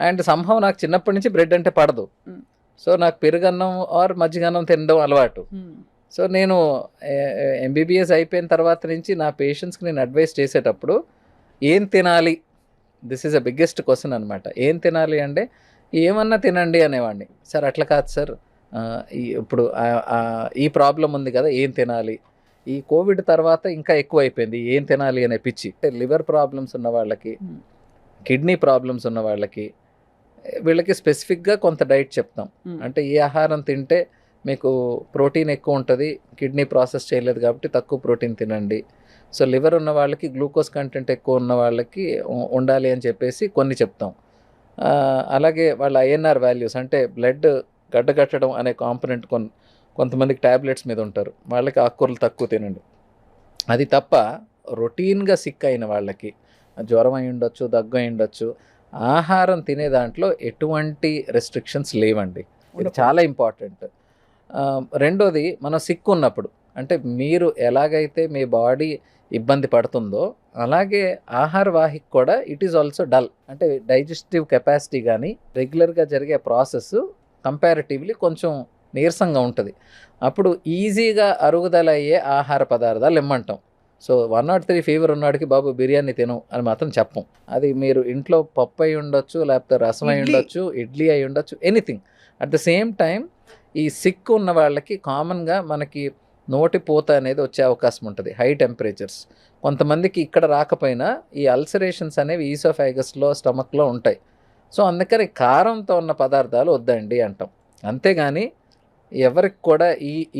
అండ్ సంభవం నాకు చిన్నప్పటి నుంచి బ్రెడ్ అంటే పడదు. సో నాకు పెరుగన్నం ఆర్ మజ్జిగన్నం తినడం అలవాటు. సో నేను ఎంబీబీఎస్ అయిపోయిన తర్వాత నుంచి నా పేషెంట్స్కి నేను అడ్వైస్ చేసేటప్పుడు ఏం తినాలి, this is a biggest question అనమాట. ఏం తినాలి అంటే ఏమన్నా తినండి అనేవాడిని. సార్ అట్లా కాదు సార్, ఇప్పుడు ఈ ప్రాబ్లం ఉంది కదా, ఏం తినాలి? ఈ కోవిడ్ తర్వాత ఇంకా ఎక్కువ అయిపోయింది ఏం తినాలి అనే పిచ్చి. లివర్ ప్రాబ్లమ్స్ ఉన్న వాళ్ళకి, కిడ్నీ ప్రాబ్లమ్స్ ఉన్న వాళ్ళకి, వీళ్ళకి స్పెసిఫిక్గా కొంత డైట్ చెప్తాం. అంటే ఈ ఆహారం తింటే మీకు ప్రోటీన్ ఎక్కువ ఉంటుంది, కిడ్నీ ప్రాసెస్ చేయలేదు కాబట్టి తక్కువ ప్రోటీన్ తినండి. సో లివర్ ఉన్న వాళ్ళకి, గ్లూకోజ్ కంటెంట్ ఎక్కువ ఉన్న వాళ్ళకి ఉండాలి అని చెప్పేసి కొన్ని చెప్తాం. అలాగే వాళ్ళ ఐఎన్ఆర్ వాల్యూస్, అంటే బ్లడ్ గడ్డగట్టడం అనే కాంపనెంట్ కొంతమందికి ట్యాబ్లెట్స్ మీద ఉంటారు, వాళ్ళకి ఆకుకూరలు తక్కువ తినండి. అది తప్ప రొటీన్గా సిక్ అయిన వాళ్ళకి, జ్వరం అయి ఉండొచ్చు, దగ్గు అయి ఉండొచ్చు, ఆహారం తినే దాంట్లో ఎటువంటి రెస్ట్రిక్షన్స్ లేవండి. ఇది చాలా ఇంపార్టెంట్. రెండోది, మనం సిక్ ఉన్నప్పుడు, అంటే మీరు ఎలాగైతే మీ బాడీ ఇబ్బంది పడుతుందో అలాగే ఆహార వాహిక కూడా ఇట్ ఈజ్ ఆల్సో డల్. అంటే డైజెస్టివ్ కెపాసిటీ కానీ రెగ్యులర్గా జరిగే ప్రాసెస్ కంపారిటివ్లీ కొంచెం నీరసంగా ఉంటుంది. అప్పుడు ఈజీగా అరుగుదల అయ్యే ఆహార పదార్థాలు ఇమ్మంటాం. సో 103 ఫీవర్ ఉన్నవాడికి బాబు బిర్యానీ తిను అని మాత్రం చెప్పం. అది మీరు ఇంట్లో పప్పు అయి ఉండొచ్చు, లేకపోతే రసం అయి
ఇడ్లీ.
ఉండొచ్చు, ఇడ్లీ అయి ఉండొచ్చు, anything. At the same time ఈ సిక్ ఉన్న వాళ్ళకి కామన్గా మనకి నోటి పూత అనేది వచ్చే అవకాశం ఉంటుంది, హై టెంపరేచర్స్. కొంతమందికి ఇక్కడ రాకపోయినా ఈ అల్సరేషన్స్ అనేవి ఈసోఫాగస్లో, స్టమక్లో ఉంటాయి. సో అందుకని కారంతో ఉన్న పదార్థాలు వద్దండి అంటాం. అంతేగాని ఎవరికి కూడా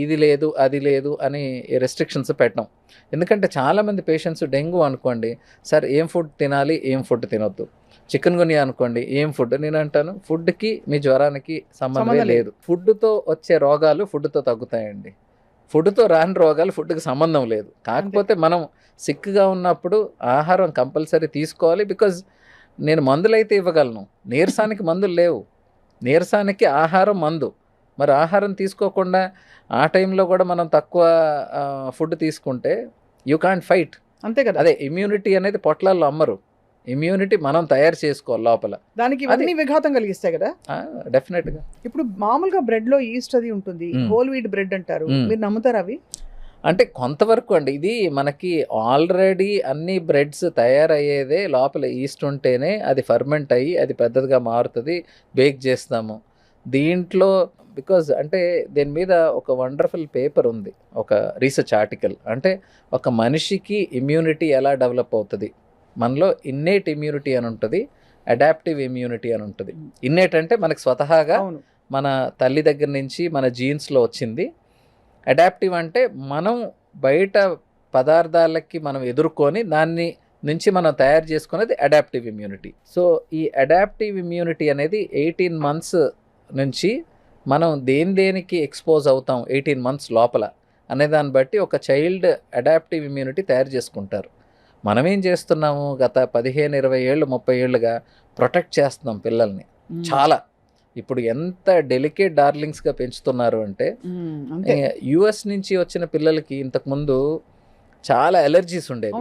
ఇది లేదు అది లేదు అని రెస్ట్రిక్షన్స్ పెట్టడం. ఎందుకంటే చాలామంది పేషెంట్స్ డెంగ్యూ అనుకోండి, సార్ ఏం ఫుడ్ తినాలి, ఏం ఫుడ్ తినొద్దు. చికెన్ గున్యా అనుకోండి, ఏం ఫుడ్. నేను అంటాను ఫుడ్కి మీ జ్వరానికి సంబంధమే లేదు. ఫుడ్తో వచ్చే రోగాలు ఫుడ్తో తగ్గుతాయండి, ఫుడ్తో రాని రోగాలు ఫుడ్కి సంబంధం లేదు. కాకపోతే మనం సిక్గా ఉన్నప్పుడు ఆహారం కంపల్సరీ తీసుకోవాలి. బికాజ్ నేను మందులు అయితే ఇవ్వగలను, నీరసానికి మందులు లేవు. నీరసానికి ఆహారం మందు. మరి ఆహారం తీసుకోకుండా ఆ టైంలో కూడా మనం తక్కువ ఫుడ్ తీసుకుంటే యూ కాంట్ ఫైట్.
అంతే కదా.
అదే ఇమ్యూనిటీ అనేది పొట్లాల్లో అమ్మరు, ఇమ్యూనిటీ మనం తయారు చేసుకోవాలి లోపల.
దానికి ఇవన్నీ విఘాతం కలిగిస్తాయి కదా
డెఫినెట్గా.
ఇప్పుడు మామూలుగా బ్రెడ్ లో ఈస్ట్ అది ఉంటుంది, హోల్ వీట్ బ్రెడ్ అంటారు, మీరు నమ్ముతారా అవి?
అంటే కొంతవరకు అండి. ఇది మనకి ఆల్రెడీ అన్ని బ్రెడ్స్ తయారయ్యేదే లోపల ఈస్ట్ ఉంటేనే అది ఫర్మెంట్ అయ్యి అది పెద్దదిగా మారుతుంది, బేక్ చేస్తాము దీంట్లో. బికాజ్ అంటే దీని మీద ఒక వండర్ఫుల్ పేపర్ ఉంది, ఒక రీసెర్చ్ ఆర్టికల్. అంటే ఒక మనిషికి ఇమ్యూనిటీ ఎలా డెవలప్ అవుతుంది, మనలో ఇన్నేట్ ఇమ్యూనిటీ అని ఉంటుంది, అడాప్టివ్ ఇమ్యూనిటీ అని ఉంటుంది. ఇన్నేట్ అంటే మనకు స్వతహాగా మన తల్లి దగ్గర నుంచి మన జీన్స్లో వచ్చింది. అడాప్టివ్ అంటే మనం బయట పదార్థాలకి మనం ఎదుర్కొని దాన్ని నుంచి మనం తయారు చేసుకునేది అడాప్టివ్ ఇమ్యూనిటీ. సో ఈ అడాప్టివ్ ఇమ్యూనిటీ అనేది 18 months నుంచి మనం దేనికి ఎక్స్పోజ్ అవుతాం 18 months లోపల అనే దాన్ని బట్టి ఒక చైల్డ్ అడాప్టివ్ ఇమ్యూనిటీ తయారు చేసుకుంటారు. మనం ఏం చేస్తున్నాము, గత 15, 20 ఏళ్ళు 30 ఏళ్ళుగా ప్రొటెక్ట్ చేస్తున్నాం పిల్లల్ని చాలా. ఇప్పుడు ఎంత డెలికేట్ డార్లింగ్స్గా పెంచుతున్నారు అంటే, యుఎస్ నుంచి వచ్చిన పిల్లలకి ఇంతకుముందు చాలా అలర్జీస్ ఉండేవి.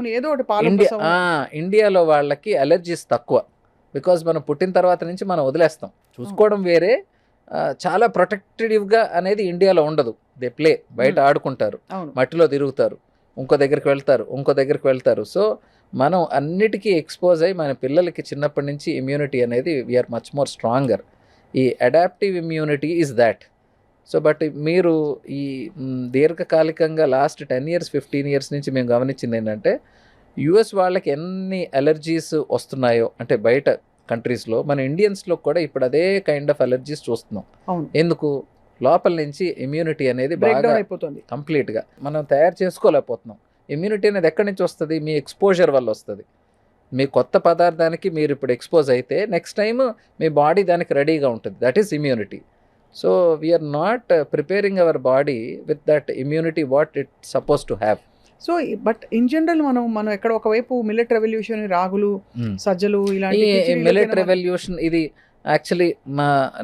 ఇండియాలో వాళ్ళకి అలర్జీస్ తక్కువ. బికాజ్ మనం పుట్టిన తర్వాత నుంచి మనం వదిలేస్తాం, చూసుకోవడం వేరే, చాలా ప్రొటెక్టివ్గా అనేది ఇండియాలో ఉండదు. దే ప్లే, బయట ఆడుకుంటారు, మట్టిలో తిరుగుతారు, ఇంకో దగ్గరికి వెళ్తారు. సో మనం అన్నిటికీ ఎక్స్పోజ్ అయ్యి మన పిల్లలకి చిన్నప్పటి నుంచి ఇమ్యూనిటీ అనేది వీఆర్ మచ్ మోర్ స్ట్రాంగర్. ఈ adaptive immunity is that. So but మీరు ఈ దీర్ఘకాలికంగా లాస్ట్ 10 years 15 years నుంచి మేము గమనించింది ఏంటంటే, యుఎస్ వాళ్ళకి ఎన్ని అలర్జీస్ వస్తున్నాయో అంటే బయట కంట్రీస్లో, మన ఇండియన్స్లో కూడా ఇప్పుడు అదే కైండ్ ఆఫ్ అలర్జీస్ చూస్తున్నాం. ఎందుకు? లోపల నుంచి ఇమ్యూనిటీ అనేది బాగా అయిపోతుంది, కంప్లీట్గా మనం తయారు చేసుకోలేకపోతున్నాం. ఇమ్యూనిటీ అనేది ఎక్కడి నుంచి వస్తుంది? మీ ఎక్స్పోజర్ వల్ల వస్తుంది. మీ కొత్త పదార్థానికి మీరు ఇప్పుడు ఎక్స్పోజ్ అయితే నెక్స్ట్ టైం మీ బాడీ దానికి రెడీగా ఉంటుంది. That is immunity. So we are not preparing our body with that immunity what it suppose to have.
So but in general మనం ఎక్కడ ఒకవైపు మిల్లెట్ రెవల్యూషన్, రాగులు, సజ్జలు, ఇలాంటి
మిల్లెట్ రెవల్యూషన్ ఇది యాక్చువల్లీ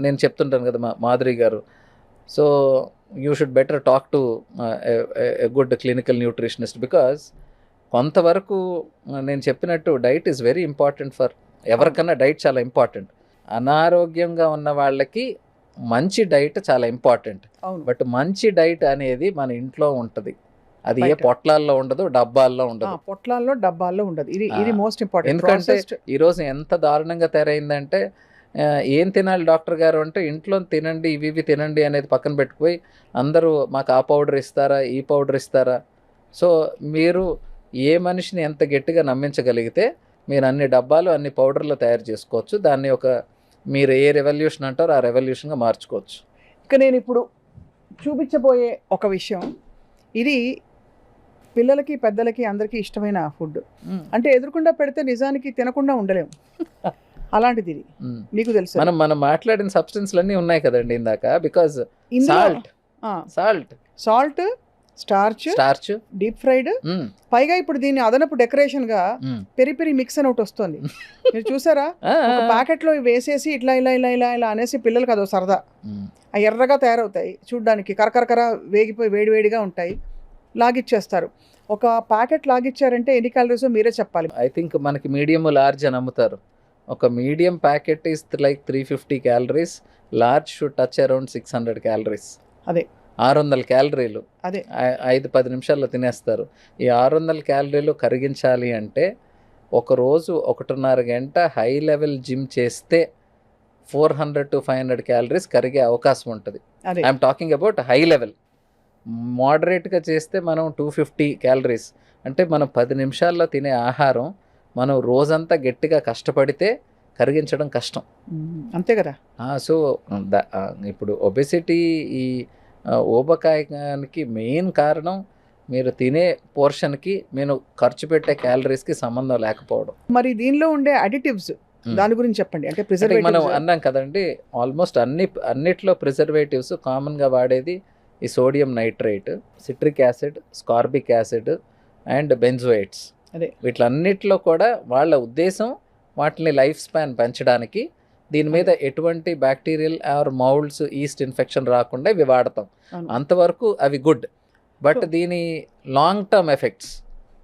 నేను చెప్తుంటాను కదా మా మాధురి గారు. So you should better talk to a good clinical nutritionist. Because కొంతవరకు నేను చెప్పినట్టు diet is very important for ఎవరికన్నా. డైట్ చాలా ఇంపార్టెంట్. అనారోగ్యంగా ఉన్న వాళ్ళకి మంచి డైట్ చాలా ఇంపార్టెంట్. బట్ మంచి డైట్ అనేది మన ఇంట్లో ఉంటుంది, అది ఏ పొట్లాల్లో ఉండదు, డబ్బాల్లో ఉండదు.
పొట్లాల్లో డబ్బాల్లో ఉండదు. ఇది మోస్ట్ ఇంపార్టెంట్.
ఎందుకంటే ఈరోజు ఎంత దారుణంగా తయారైందంటే, ఏం తినాలి డాక్టర్ గారు అంటే, ఇంట్లో తినండి, ఇవి తినండి అనేది పక్కన పెట్టుకుపోయి అందరూ మాకు ఆ పౌడర్ ఇస్తారా, ఈ పౌడర్ ఇస్తారా. సో మీరు ఏ మనిషిని ఎంత గట్టిగా నమ్మించగలిగితే మీరు అన్ని డబ్బాలు అన్ని పౌడర్లు తయారు చేసుకోవచ్చు. దాన్ని మీరు ఏ రెవల్యూషన్ అంటారో ఆ రెవల్యూషన్గా మార్చుకోవచ్చు.
ఇక నేను ఇప్పుడు చూపించబోయే ఒక విషయం, ఇది పిల్లలకి పెద్దలకి అందరికీ ఇష్టమైన ఫుడ్. అంటే ఎదురుకుండా పెడితే నిజానికి తినకుండా ఉండలేము, అలాంటిది ఇది. మీకు తెలుసు
మనం మాట్లాడిన సబ్స్టెన్స్లు అన్నీ ఉన్నాయి కదండి ఇందాక. Because
salt, starch, deep fried, పైగా ఇప్పుడు దీన్ని అదనపు డెకరేషన్ గా పెరి మిక్స్ అని ఒకటి వస్తుంది. మీరు చూసారా? ఒక ప్యాకెట్ లో వేసేసి ఇట్లా ఇలా ఇలా ఇలా ఇలా అనేసి పిల్లలకి అదో సరదా. అవి ఎర్రగా తయారవుతాయి, చూడ్డానికి కరకరకర వేగిపోయి వేడివేడిగా ఉంటాయి, లాగిచ్చేస్తారు. ఒక ప్యాకెట్ లాగిచ్చారంటే ఎన్ని క్యాలరీస్ మీరే చెప్పాలి.
ఐ థింక్ మనకి మీడియం లార్జ్ అని అమ్ముతారు. ఒక medium packet is like 350 calories, large should touch around 600 calories.
అదే
600 క్యాలరీలు
అదే
5-10 నిమిషాల్లో తినేస్తారు. ఈ 600 క్యాలరీలు కరిగించాలి అంటే ఒకరోజు 1.5 గంట హై లెవెల్ జిమ్ చేస్తే 400 to 500 క్యాలరీస్ కరిగే అవకాశం ఉంటుంది.
అదే
I'm talking about high level. మోడరేట్గా చేస్తే మనం 250 క్యాలరీస్. అంటే మనం 10 నిమిషాల్లో తినే ఆహారం మనం రోజంతా గట్టిగా కష్టపడితే కరిగించడం కష్టం.
అంతే కదా.
సో ఇప్పుడు ఒబెసిటీ, ఈ ఊబకాయానికి మెయిన్ కారణం మీరు తినే పోర్షన్కి మీరు ఖర్చు పెట్టే క్యాలరీస్కి సంబంధం లేకపోవడం.
మరి దీనిలో ఉండే అడిటివ్స్ దాని గురించి చెప్పండి. అంటే
మనం
ప్రిజర్వేటివ్స్
అన్నాం కదండి, ఆల్మోస్ట్ అన్నిట్లో ప్రిజర్వేటివ్స్ కామన్గా వాడేది ఈ sodium nitrate, citric acid, ascorbic acid and benzoates.
అదే
వీటిలన్నిటిలో కూడా వాళ్ళ ఉద్దేశం వాటిని లైఫ్ స్పాన్ పెంచడానికి, దీని మీద ఎటువంటి bacterial or moulds, yeast infection రాకుండా ఇవి వాడతాం.
అవును.
అంతవరకు అవి గుడ్. బట్
So-
దీని long term effects,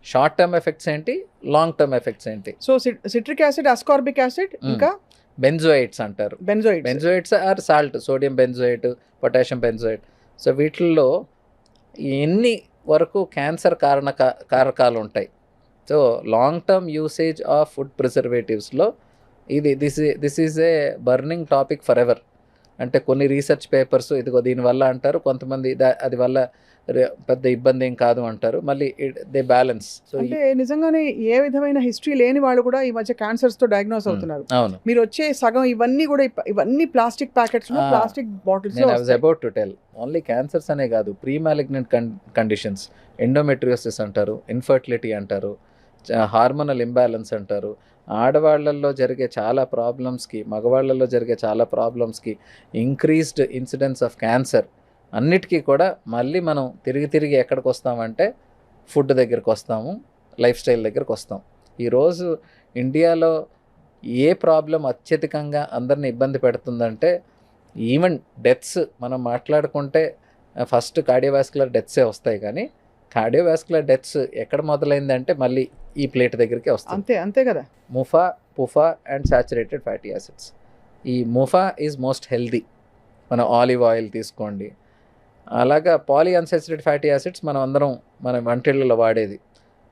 short term effects ఏంటి, లాంగ్ టర్మ్ ఎఫెక్ట్స్ ఏంటి?
So citric acid, ascorbic acid, ఇంకా
బెంజోయేట్స్ అంటారు.
Benzoids.
Benzoates are salt, sodium benzoate, potassium benzoate. So వీటిల్లో ఎన్ని వరకు క్యాన్సర్ కారకాలు ఉంటాయి. So long term usage of food ప్రిజర్వేటివ్స్లో this is a burning topic for ever. అంటే కొన్ని రీసెర్చ్ పేపర్స్ ఇదిగో దీనివల్ల అంటారు, కొంతమంది అది వల్ల పెద్ద ఇబ్బంది ఏం కాదు అంటారు, మళ్ళీ దే బ్యాలెన్స్. సో
అంటే నిజంగానే ఏ విధమైన హిస్టరీ లేని వాళ్ళు కూడా ఈ మధ్య క్యాన్సర్స్ తో డయాగ్నోస్ అవుతున్నారు.
అవును,
మీరు వచ్చే సగం ఇవన్నీ కూడా ఇవన్నీ ప్లాస్టిక్ ప్యాకెట్స్, ప్లాస్టిక్ బాటిల్స్.
నేను I was about to tell, only cancers అనే కాదు, ప్రీ మ్యాలిగ్నెంట్ కండిషన్స్, ఎండోమెట్రియోసిస్ అంటారు, ఇన్ఫర్టిలిటీ అంటారు, హార్మోనల్ ఇంబ్యాలెన్స్ అంటారు. ఆడవాళ్లలో జరిగే చాలా ప్రాబ్లమ్స్కి, మగవాళ్లలో జరిగే చాలా ప్రాబ్లమ్స్కి ఇంక్రీజ్డ్ ఇన్సిడెన్స్ ఆఫ్ క్యాన్సర్ అన్నిటికీ కూడా మళ్ళీ మనం తిరిగి ఎక్కడికి వస్తామంటే ఫుడ్ దగ్గరికి వస్తాము, లైఫ్ స్టైల్ దగ్గరికి వస్తాం. ఈరోజు ఇండియాలో ఏ ప్రాబ్లం అత్యధికంగా అందరిని ఇబ్బంది పెడుతుందంటే, ఈవెన్ డెత్స్ మనం మాట్లాడుకుంటే ఫస్ట్ కార్డియోవాస్కులర్ డెత్సే వస్తాయి, కానీ కార్డియోవాస్కులర్ డెత్స్ ఎక్కడ మొదలైందంటే మళ్ళీ ఈ ప్లేట్ దగ్గరికి వస్తుంది.
అంతే కదా.
ముఫా, పుఫా అండ్ సాచురేటెడ్ ఫ్యాటీ యాసిడ్స్. ఈ ముఫా ఈజ్ మోస్ట్ హెల్దీ. మనం ఆలివ్ ఆయిల్ తీసుకోండి, అలాగా పాలీ అన్సాచురేటెడ్ ఫ్యాటీ యాసిడ్స్ మనం అందరం మన వంటిళ్ళలో వాడేది,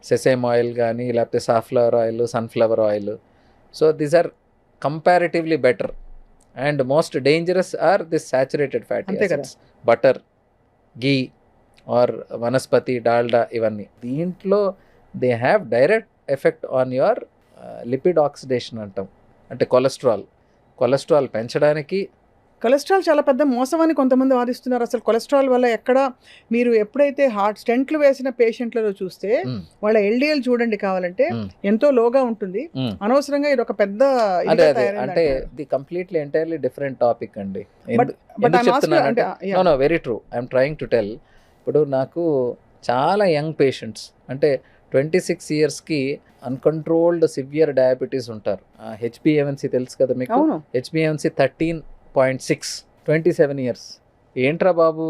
సెసేమ్ ఆయిల్ కానీ లేకపోతే safflower oil, sunflower oil. So these are comparatively better. And most dangerous are this saturated fatty acids, butter, ghee or vanaspati, Dalda, ఇవన్నీ. దీంట్లో they have direct effect on your lipid oxidation అంటాం. అంటే కొలెస్ట్రాల్ పెంచడానికి.
కొలెస్ట్రాల్ చాలా పెద్ద మోసం అని కొంతమంది వాదిస్తున్నారు. అసలు కొలెస్ట్రాల్ వల్ల మీరు ఎప్పుడైతే హార్ట్ స్టెంట్లు వేసిన పేషెంట్లలో చూస్తే వాళ్ళ ఎల్డిఎల్ చూడండి కావాలంటే ఎంతో లోగా ఉంటుంది. అనవసరంగా ఇది ఒక పెద్ద
అంటే the completely entirely different topic అండి. No very true, I'm trying to tell. ఇప్పుడు నాకు చాలా యంగ్ పేషెంట్స్, అంటే 26 yearsకి అన్కంట్రోల్డ్ సివియర్ డయాబెటీస్ ఉంటారు. హెచ్బిఏవన్సీ తెలుసు కదా మీకు, హెచ్బిఏవన్సీ 13.6, 27 years. ఏంట్రా బాబు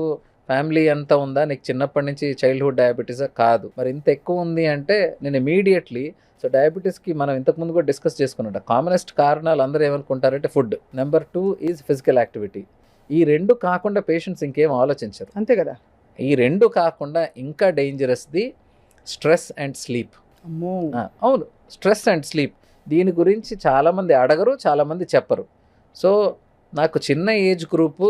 ఫ్యామిలీ అంతా ఉందా, నీకు చిన్నప్పటి నుంచి చైల్డ్హుడ్ డయాబెటీసా? కాదు. మరి ఇంత ఎక్కువ ఉంది అంటే నేను ఇమీడియట్లీ, సో డయాబెటీస్కి మనం ఇంతకుముందు కూడా డిస్కస్ చేసుకున్నట్టు కామనెస్ట్ కారణాలు అందరూ ఏమనుకుంటారంటే food. Number 2 is physical activity. ఈ రెండు కాకుండా పేషెంట్స్ ఇంకేం ఆలోచించరు.
అంతే కదా.
ఈ రెండు కాకుండా ఇంకా డేంజరస్ది స్ట్రెస్ అండ్ స్లీప్. అవును, స్ట్రెస్ అండ్ స్లీప్. దీని గురించి చాలామంది అడగరు, చాలామంది చెప్పరు. సో నాకు చిన్న ఏజ్ గ్రూపు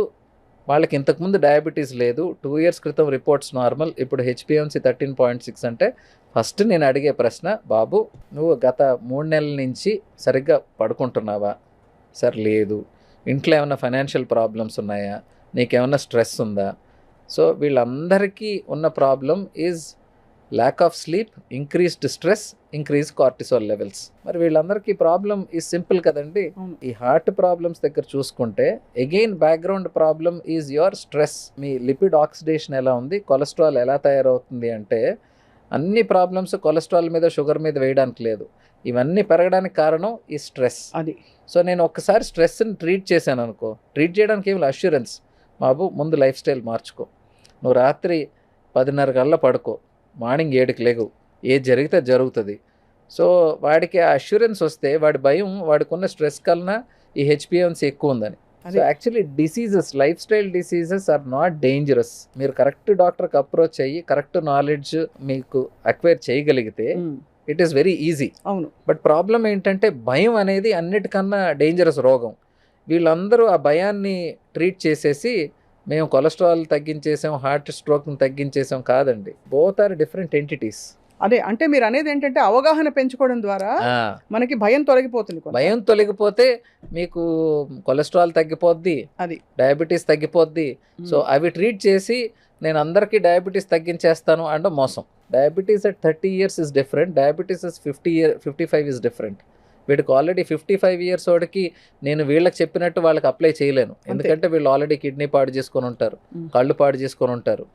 వాళ్ళకి ఇంతకుముందు డయాబెటీస్ లేదు, 2 years క్రితం రిపోర్ట్స్ నార్మల్, ఇప్పుడు హెచ్బిఏవన్సీ 13.6 అంటే ఫస్ట్ నేను అడిగే ప్రశ్న, బాబు నువ్వు గత 3 నెలల నుంచి సరిగ్గా పడుకుంటున్నావా? సార్ లేదు. ఇంట్లో ఏమైనా ఫైనాన్షియల్ ప్రాబ్లమ్స్ ఉన్నాయా? నీకేమైనా స్ట్రెస్ ఉందా? సో వీళ్ళందరికీ ఉన్న problem is lack of sleep, increased stress, increase cortisol levels. మరి వీళ్ళందరికీ ప్రాబ్లం ఈజ్ సింపుల్ కదండి. ఈ హార్ట్ ప్రాబ్లమ్స్ దగ్గర చూసుకుంటే again background problem is your stress. Me lipid oxidation ఎలా ఉంది, కొలెస్ట్రాల్ ఎలా తయారవుతుంది అంటే అన్ని ప్రాబ్లమ్స్ కొలెస్ట్రాల్ మీద, షుగర్ మీద వేయడానికి లేదు. ఇవన్నీ పెరగడానికి కారణం ఈ స్ట్రెస్.
అది.
సో నేను ఒక్కసారి స్ట్రెస్ని ట్రీట్ చేశాను అనుకో, ట్రీట్ చేయడానికి ఏమి అష్యూరెన్స్, బాబు ముందు లైఫ్ స్టైల్ మార్చుకో, నువ్వు రాత్రి 10:30 కల్లా పడుకో, మార్నింగ్ 7కి లేవు, ఏది జరిగితే జరుగుతుంది. సో వాడికి ఆ అష్యూరెన్స్ వస్తే వాడి భయం, వాడికి ఉన్న స్ట్రెస్ కన్నా ఈ హెచ్బిఏవన్సీ ఎక్కువ ఉందని. So actually life style diseases are not dangerous. మీరు కరెక్ట్ డాక్టర్కి అప్రోచ్ అయ్యి కరెక్ట్ నాలెడ్జ్ మీకు అక్వైర్ చేయగలిగితే ఇట్ ఈస్ వెరీ ఈజీ.
అవును.
బట్ ప్రాబ్లం ఏంటంటే భయం అనేది అన్నిటికన్నా డేంజరస్ రోగం. వీళ్ళందరూ ఆ భయాన్ని ట్రీట్ చేసేసి మేము కొలెస్ట్రాల్ తగ్గించేసాం, హార్ట్ స్ట్రోక్ని తగ్గించేసాం. కాదండి, బోత్ ఆర్ డిఫరెంట్ ఎంటిటీస్.
అదే అంటే మీరు అనేది ఏంటంటే అవగాహన పెంచుకోవడం ద్వారా మనకి భయం తొలగిపోతుంది.
భయం తొలగిపోతే మీకు కొలెస్ట్రాల్ తగ్గిపోద్ది, అది డయాబెటీస్ తగ్గిపోద్ది. సో అవి ట్రీట్ చేసి నేను అందరికీ డయాబెటీస్ తగ్గించేస్తాను అంటే మోసం. Diabetes at 30 years is different, diabetes 55 is different. వీడికి ఆల్రెడీ 55 years వాడికి నేను వీళ్ళకి చెప్పినట్టు వాళ్ళకి అప్లై చేయలేను, ఎందుకంటే వీళ్ళు ఆల్రెడీ కిడ్నీ పాడు చేసుకొని ఉంటారు, కళ్ళు పాడు చేసుకొని ఉంటారు.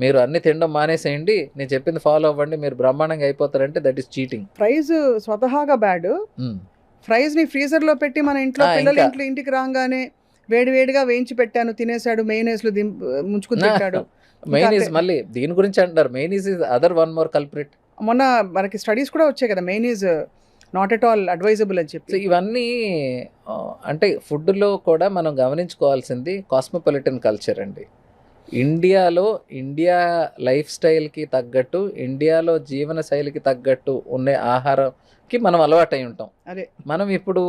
మీరు అన్ని తినడం మానేసేయండి, నేను చెప్పింది ఫాలో అవ్వండి, మీరు బ్రహ్మాండంగా అయిపోతారంటే దట్ ఈస్ చీటింగ్.
ఫ్రైజ్ స్వతహాగా బ్యాడ్. ఫ్రైజ్ ని ఫ్రీజర్ లో పెట్టి మన ఇంట్లో పిల్లలు ఇంటికి రాగానే వేడివేడిగా వేయించి పెట్టాను, తినేసాడు, మెయోనీస్ లో ముంచుకుని తింటాడు.
మెయోనీస్ మళ్ళీ దీని గురించి అంటారు, mayonnaise is other one more culprit.
మొన్న మనకి స్టడీస్ కూడా వచ్చాయి కదా, mayonnaise not at all advisable అని చెప్పి.
ఇవన్నీ అంటే ఫుడ్లో కూడా మనం గమనించుకోవాల్సింది కాస్మోపాలిటన్ కల్చర్ అండి. ఇండియా లైఫ్ స్టైల్కి తగ్గట్టు, ఇండియాలో జీవన శైలికి తగ్గట్టు ఉండే ఆహారంకి మనం అలవాటు అయి ఉంటాం.
అదే
మనం ఇప్పుడు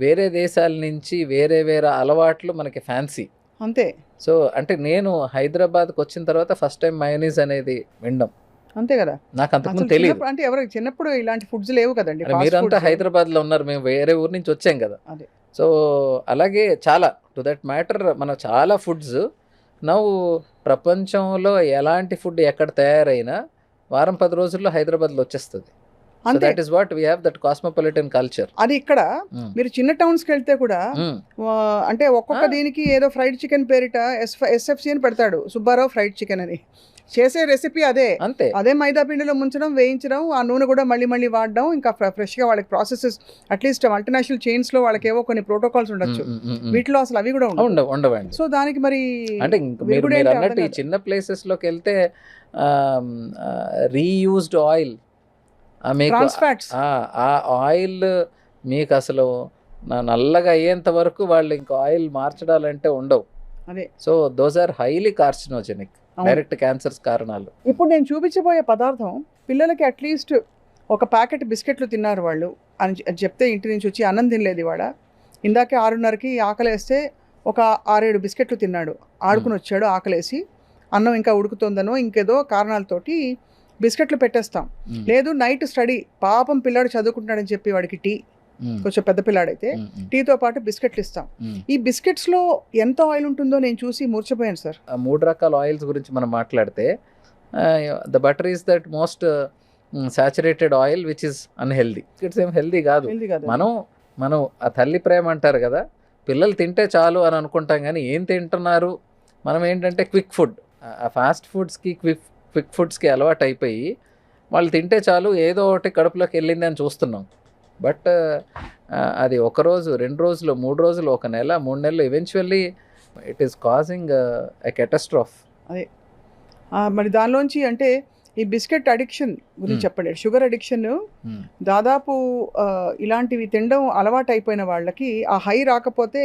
వేరే దేశాల నుంచి వేరే అలవాట్లు మనకి ఫ్యాన్సీ
అంతే.
సో అంటే నేను హైదరాబాద్కి వచ్చిన తర్వాత ఫస్ట్ టైం మయోనీస్ అనేది వినడం.
అంతే కదా,
నాకు అంతకుముందు తెలియదు.
అంటే ఎవరికి చిన్నప్పుడు ఇలాంటి ఫుడ్స్ లేవు కదండి.
మీరంతా హైదరాబాద్లో ఉన్నారు, మేము వేరే ఊరు నుంచి వచ్చాం కదా. సో అలాగే చాలా టు దట్ మ్యాటర్ మన చాలా ఫుడ్స్ నవ్వు ప్రపంచంలో ఎలాంటి ఫుడ్ ఎక్కడ తయారైనా వారం 10 రోజుల్లో హైదరాబాద్లో వచ్చేస్తుంది. That is what we have that cosmopolitan culture.
అది ఇక్కడ మీరు చిన్న టౌన్స్కి వెళ్తే కూడా అంటే ఒక్కొక్క దీనికి ఏదో ఫ్రైడ్ చికెన్ పేరిట SFC అని పెడతాడు, సుబ్బారావు ఫ్రైడ్ చికెన్ అని. చేసే రెసిపీ అదే,
అంతే.
అదే మైదా పిండిలో ముంచడం, వేయించడం, ఆ నూనె కూడా మళ్ళీ వాడడం, ఇంకా ఫ్రెష్గా వాళ్ళకి ప్రాసెసెస్. అట్లీస్ట్ మల్టీనేషనల్ చైన్స్లో వాళ్ళకి ఏవో కొన్ని ప్రోటోకాల్స్ ఉండొచ్చు, వీటిలో అసలు అవి కూడా
ఉండవండి.
సో దానికి మరి
అంటే మీరు అన్నట్టు ఈ చిన్న ప్లేసెస్లోకి వెళ్తే రీయూజ్డ్ ఆయిల్, ఆ ఆయిల్ మీకు అసలు నల్లగా అయ్యేంత వరకు వాళ్ళు ఇంకా ఆయిల్ మార్చడాలంటే ఉండవు.
అదే.
So those are highly carcinogenic, direct cancers కారణాలు.
ఇప్పుడు నేను చూపించబోయే పదార్థం పిల్లలకి అట్లీస్ట్ ఒక ప్యాకెట్ బిస్కెట్లు తిన్నారు వాళ్ళు అని చెప్తే ఇంటి నుంచి వచ్చి అన్నం తినలేదు ఇవాడ, ఇందాకే 6:30కి ఆకలేస్తే ఒక 6-7 బిస్కెట్లు తిన్నాడు, ఆడుకుని వచ్చాడు, ఆకలేసి అన్నం ఇంకా ఉడుకుతుందనో ఇంకేదో కారణాలతోటి బిస్కెట్లు పెట్టేస్తాం. లేదు నైట్ స్టడీ, పాపం పిల్లాడు చదువుకుంటున్నాడని చెప్పి వాడికి టీ, కొంచెం పెద్ద పిల్లాడైతే టీతో పాటు బిస్కెట్లు ఇస్తాం. ఈ బిస్కెట్స్ లో ఎంత ఆయిల్ ఉంటుందో నేను చూసి మూర్చపోయాను సార్.
3 రకాల ఆయిల్స్ గురించి మనం మాట్లాడితే the butter is that most saturated oil which is unhealthy. Biscuits ఏం హెల్దీ కాదు. మనం ఆ తల్లి ప్రేమ అంటారు కదా, పిల్లలు తింటే చాలు అని అనుకుంటాం, కానీ ఏం తింటున్నారు మనం ఏంటంటే క్విక్ ఫుడ్, ఆ ఫాస్ట్ ఫుడ్స్కి క్విక్ ఫుడ్స్కి అలవాటు అయిపోయి వాళ్ళు తింటే చాలు ఏదో ఒకటి కడుపులోకి వెళ్ళింది అని చూస్తున్నాం. బట్ అది 1 రోజు 2 రోజులు 3 రోజులు 1 నెల 3 నెలలు eventually it is causing a catastrophe.
అదే మరి దానిలోంచి అంటే ఈ బిస్కెట్ అడిక్షన్ గురించి చెప్పండి. షుగర్ అడిక్షన్ దాదాపు ఇలాంటివి తినడం అలవాటు అయిపోయిన వాళ్ళకి ఆ హై రాకపోతే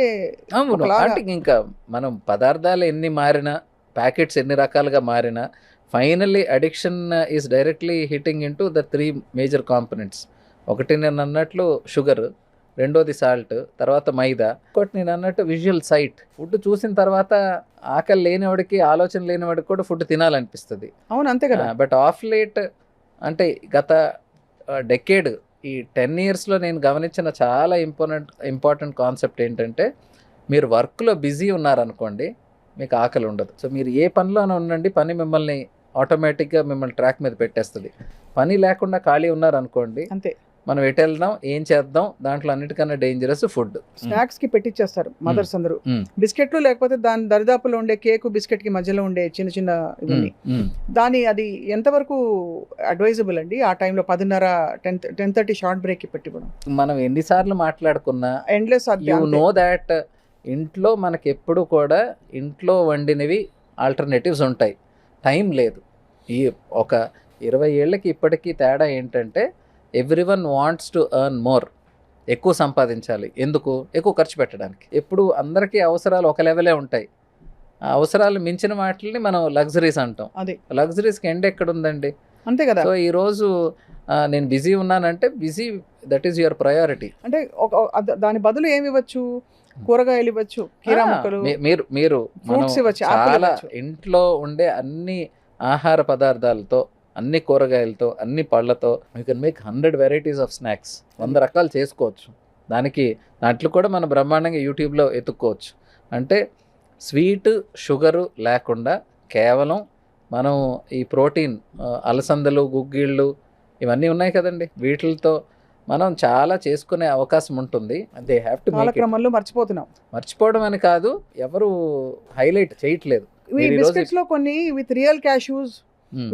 ఇంకా మనం పదార్థాలు ఎన్ని మారినా, ప్యాకెట్స్ ఎన్ని రకాలుగా మారినా, finally addiction is directly hitting in to the 3 major components. ఒకటి నేను అన్నట్లు షుగర్, రెండోది సాల్ట్, తర్వాత మైదా, ఇంకోటి నేను అన్నట్టు విజువల్ సైట్. ఫుడ్ చూసిన తర్వాత ఆకలి లేనివాడికి, ఆలోచన లేనివాడికి కూడా ఫుడ్ తినాలనిపిస్తుంది.
అవును, అంతే కదా.
బట్ ఆఫ్ లేట్ అంటే గత డెకేడ్, ఈ 10 yearsలో నేను గమనించిన చాలా ఇంపార్టెంట్ కాన్సెప్ట్ ఏంటంటే, మీరు వర్క్లో బిజీ ఉన్నారనుకోండి, మీకు ఆకలి ఉండదు. సో మీరు ఏ పనిలోనే ఉండండి, పని మిమ్మల్ని ఆటోమేటిక్గా మిమ్మల్ని ట్రాక్ మీద పెట్టేస్తుంది. పని లేకుండా ఖాళీ ఉన్నారనుకోండి, అంతే, మనం ఎటు వెళ్దాం, ఏం చేద్దాం, దాంట్లో అన్నిటికన్నా డేంజరస్ ఫుడ్.
స్నాక్స్ కి పెట్టించేస్తారు మదర్స్ అందరూ, బిస్కెట్లు లేకపోతే దాని దరిదాపులో ఉండే కేకు బిస్కెట్ కి మధ్యలో ఉండే చిన్న చిన్న ఇవన్నీ. అది ఎంతవరకు అడ్వైజబుల్ అండి ఆ టైంలో? 10:30 10:30 షార్ట్ బ్రేక్ పెట్టిపోవడం.
మనం ఎన్నిసార్లు మాట్లాడుకున్నా
ఎండ్లెస్.
యు నో దాట్ ఇంట్లో మనకి ఎప్పుడు కూడా ఇంట్లో వండినవి ఆల్టర్నేటివ్స్ ఉంటాయి. టైం లేదు. ఈ ఒక 20 ఏళ్ళకి ఇప్పటికీ తేడా ఏంటంటే, everyone wants to earn more. ఎక్కువ సంపాదించాలి. ఎందుకు? ఎక్కువ ఖర్చు పెట్టడానికి. ఎప్పుడు అందరికీ అవసరాలు ఒక లెవెలే ఉంటాయి. ఆ అవసరాలు మించిన వాటిని మనం లగ్జరీస్ అంటాం.
అదే
లగ్జరీస్కి ఎండ్ ఎక్కడుందండి?
అంతే కదా.
సో ఈరోజు నేను బిజీ ఉన్నానంటే busy, that is your priority.
అంటే దాని బదులు ఏమి ఇవ్వచ్చు? కూరగాయలు ఇవ్వచ్చు, కీరా ముక్కలు,
మీరు
ఫ్రూట్స్ ఇవ్వచ్చు, యాపిల్
చాలా
ఇవ్వచ్చు.
ఇంట్లో ఉండే అన్ని ఆహార పదార్థాలతో, అన్ని కూరగాయలతో, అన్ని పళ్ళతో you can make 100 varieties of snacks. 100 రకాలు చేసుకోవచ్చు. దాంట్లో కూడా మనం బ్రహ్మాండంగా యూట్యూబ్లో ఎత్తుక్కోవచ్చు. అంటే స్వీట్ షుగరు లేకుండా కేవలం మనం ఈ ప్రోటీన్, అలసందలు, గుగ్గిళ్ళు ఇవన్నీ ఉన్నాయి కదండి, వీటితో మనం చాలా చేసుకునే అవకాశం ఉంటుంది. They have to make it.
కాలక్రమంలో మర్చిపోతున్నాం.
మర్చిపోవడం అని కాదు, ఎవరు హైలైట్ చేయట్లేదు.
ఈ బిస్కెట్స్ లో కొన్ని with real cashews,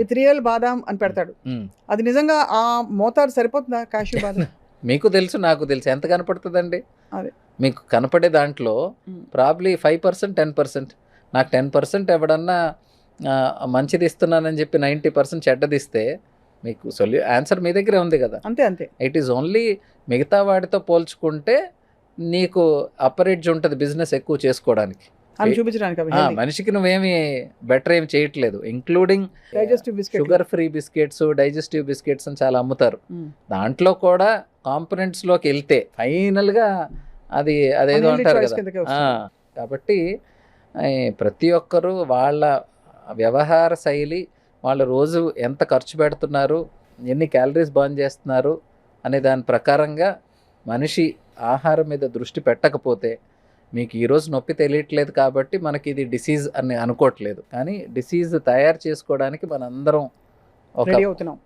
with real బాదాం అని పెడతాడు. అది నిజంగా ఆ మోతాదు సరిపోతుందా? క్యాష్యూ బాదాం
మీకు తెలుసు, నాకు తెలుసు. ఎంత కనపడుతుందండి?
అదే
మీకు కనపడే దాంట్లో ప్రాబ్లీ 5%, 10%. నాకు 10% ఎవడన్నా మంచిది ఇస్తున్నానని చెప్పి 90% చెడ్డదిస్తే మీకు ఆన్సర్ మీ దగ్గరే ఉంది కదా.
అంతే.
ఇట్ ఈస్ ఓన్లీ మిగతా వాటితో పోల్చుకుంటే నీకు అప్పర్ ఎడ్జ్ ఉంటుంది బిజినెస్ ఎక్కువ చేసుకోవడానికి,
అని చూపించడానికి.
మనిషికి నువ్వేమి బెటర్ ఏమి చేయట్లేదు. Including sugar free biscuits, digestive biscuits అని చాలా అమ్ముతారు. దాంట్లో కూడా కాంపోనెంట్స్లోకి వెళ్తే ఫైనల్గా అదేదో అంటారు కదా. కాబట్టి ప్రతి ఒక్కరూ వాళ్ళ వ్యవహార శైలి, వాళ్ళ రోజు ఎంత ఖర్చు పెడుతున్నారు, ఎన్ని క్యాలరీస్ బర్న్ చేస్తున్నారు అనే దాని ప్రకారంగా మనిషి ఆహారం మీద దృష్టి పెట్టకపోతే, మీకు ఈరోజు నొప్పి తెలియట్లేదు కాబట్టి మనకి ఇది డిసీజ్ అని అనుకోవట్లేదు, కానీ డిసీజ్ తయారు చేసుకోవడానికి మనందరం
రెడీ అవుతున్నాం.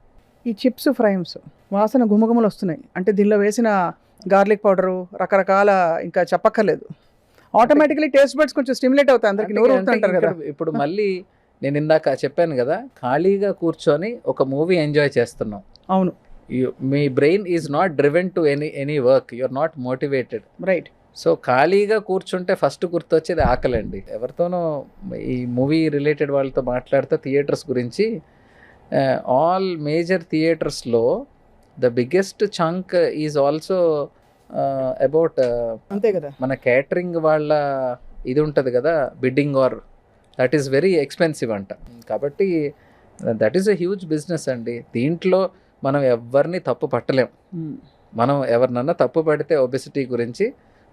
ఈ చిప్స్, ఫ్రైమ్స్ వాసన గుమగుమలు వస్తున్నాయి అంటే దీనిలో వేసిన గార్లిక్ పౌడరు, రకరకాల, ఇంకా చెప్పక్కర్లేదు. ఆటోమేటికలీ టేస్ట్ బడ్స్ కొంచెం స్టిమ్యులేట్ అవుతాయి, అందరికి నోరు ఊరుతుంటారు కదా.
ఇప్పుడు మళ్ళీ నేను ఇందాక చెప్పాను కదా, ఖాళీగా కూర్చొని ఒక మూవీ ఎంజాయ్ చేస్తున్నాం.
అవును,
మీ brain is not driven to any work, you are not motivated.
Right.
So ఖాళీగా కూర్చుంటే ఫస్ట్ గుర్తొచ్చేది ఆకలండి. ఎవరితోనో ఈ మూవీ రిలేటెడ్ వాళ్ళతో మాట్లాడితే థియేటర్స్ గురించి, ఆల్ మేజర్ థియేటర్స్లో the biggest chunk is also about,
అంతే కదా,
మన క్యాటరింగ్ వాళ్ళ ఇది ఉంటుంది కదా, bidding or that is very expensive అంట. కాబట్టి that is a huge business అండి. దీంట్లో మనం ఎవరిని తప్పు పట్టలేం. మనం ఎవరినన్నా తప్పు పడితే ఒబెసిటీ గురించి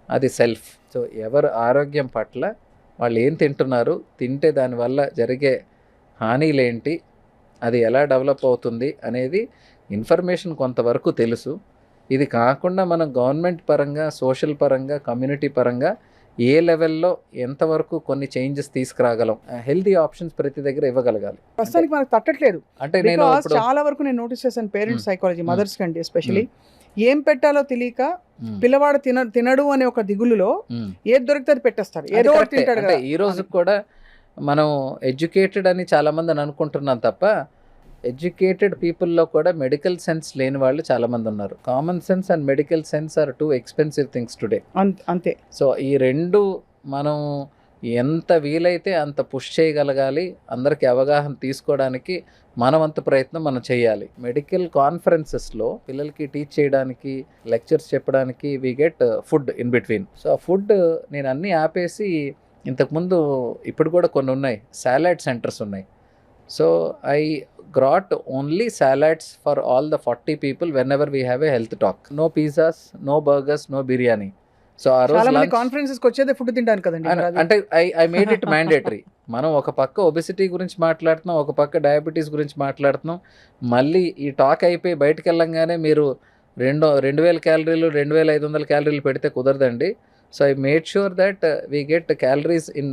అది సెల్ఫ్. సో ఎవరు ఆరోగ్యం పట్ల వాళ్ళు ఏం తింటున్నారు, తింటే దానివల్ల జరిగే హానిలేంటి, అది ఎలా డెవలప్ అవుతుంది అనేది ఇన్ఫర్మేషన్ కొంతవరకు తెలుసు. ఇది కాకుండా మనం గవర్నమెంట్ పరంగా, సోషల్ పరంగా, కమ్యూనిటీ పరంగా ఏ లెవెల్లో ఎంతవరకు కొన్ని చేంజెస్ తీసుకురాగలం, హెల్తీ ఆప్షన్స్ ప్రతి దగ్గర ఇవ్వగలగాలి.
ప్రస్తుతానికి మనకు తట్టట్లేదు.
అంటే నేను
చాలా వరకు నేను నోటీస్ చేశాను, పేరెంట్స్ సైకాలజీ, మదర్స్ కంటే ఎస్పెషలీ ఏం పెట్టాలో తెలియక పిల్లవాడు తినడు అనే ఒక దిగులులో ఏది దొరికితే అది పెట్టేస్తాడు, ఏదో ఒకటి తింటాడు కదా.
ఈ రోజు కూడా మనం ఎడ్యుకేటెడ్ అని చాలా మంది అనుకుంటున్నాం తప్ప, ఎడ్యుకేటెడ్ పీపుల్లో కూడా మెడికల్ సెన్స్ లేని వాళ్ళు చాలామంది ఉన్నారు. Common sense and medical sense are too expensive things today.
అంతే.
సో ఈ రెండు మనం ఎంత వీలైతే అంత పుష్ చేయగలగాలి. అందరికీ అవగాహన తీసుకోవడానికి మనవంత ప్రయత్నం మనం చేయాలి. మెడికల్ కాన్ఫరెన్సెస్లో పిల్లలకి టీచ్ చేయడానికి, లెక్చర్స్ చెప్పడానికి we get food in between. So ఆ ఫుడ్ నేను అన్నీ ఆపేసి, ఇంతకుముందు ఇప్పుడు కూడా కొన్ని ఉన్నాయి, సాలడ్ సెంటర్స్ ఉన్నాయి. So I brought only salads for all the 40 people whenever we have a health talk. No pizzas, no burgers, no biryani. So ఆ రోజు
చాలా కాన్ఫరెన్సెస్ కి వచ్చేది ఫుడ్ తినడానికి కదండి.
అంటే ఐ మేడ్ ఇట్ మ్యాండేటరీ. మనం ఒక పక్క ఒబెసిటీ గురించి మాట్లాడుతున్నాం, ఒక పక్క డయాబెటీస్ గురించి మాట్లాడుతున్నాం. మళ్ళీ ఈ టాక్ అయిపోయి బయటకు వెళ్ళంగానే మీరు 2000 క్యాలరీలు 2500 క్యాలరీలు పెడితే కుదరదండి. So I made sure that we get calories in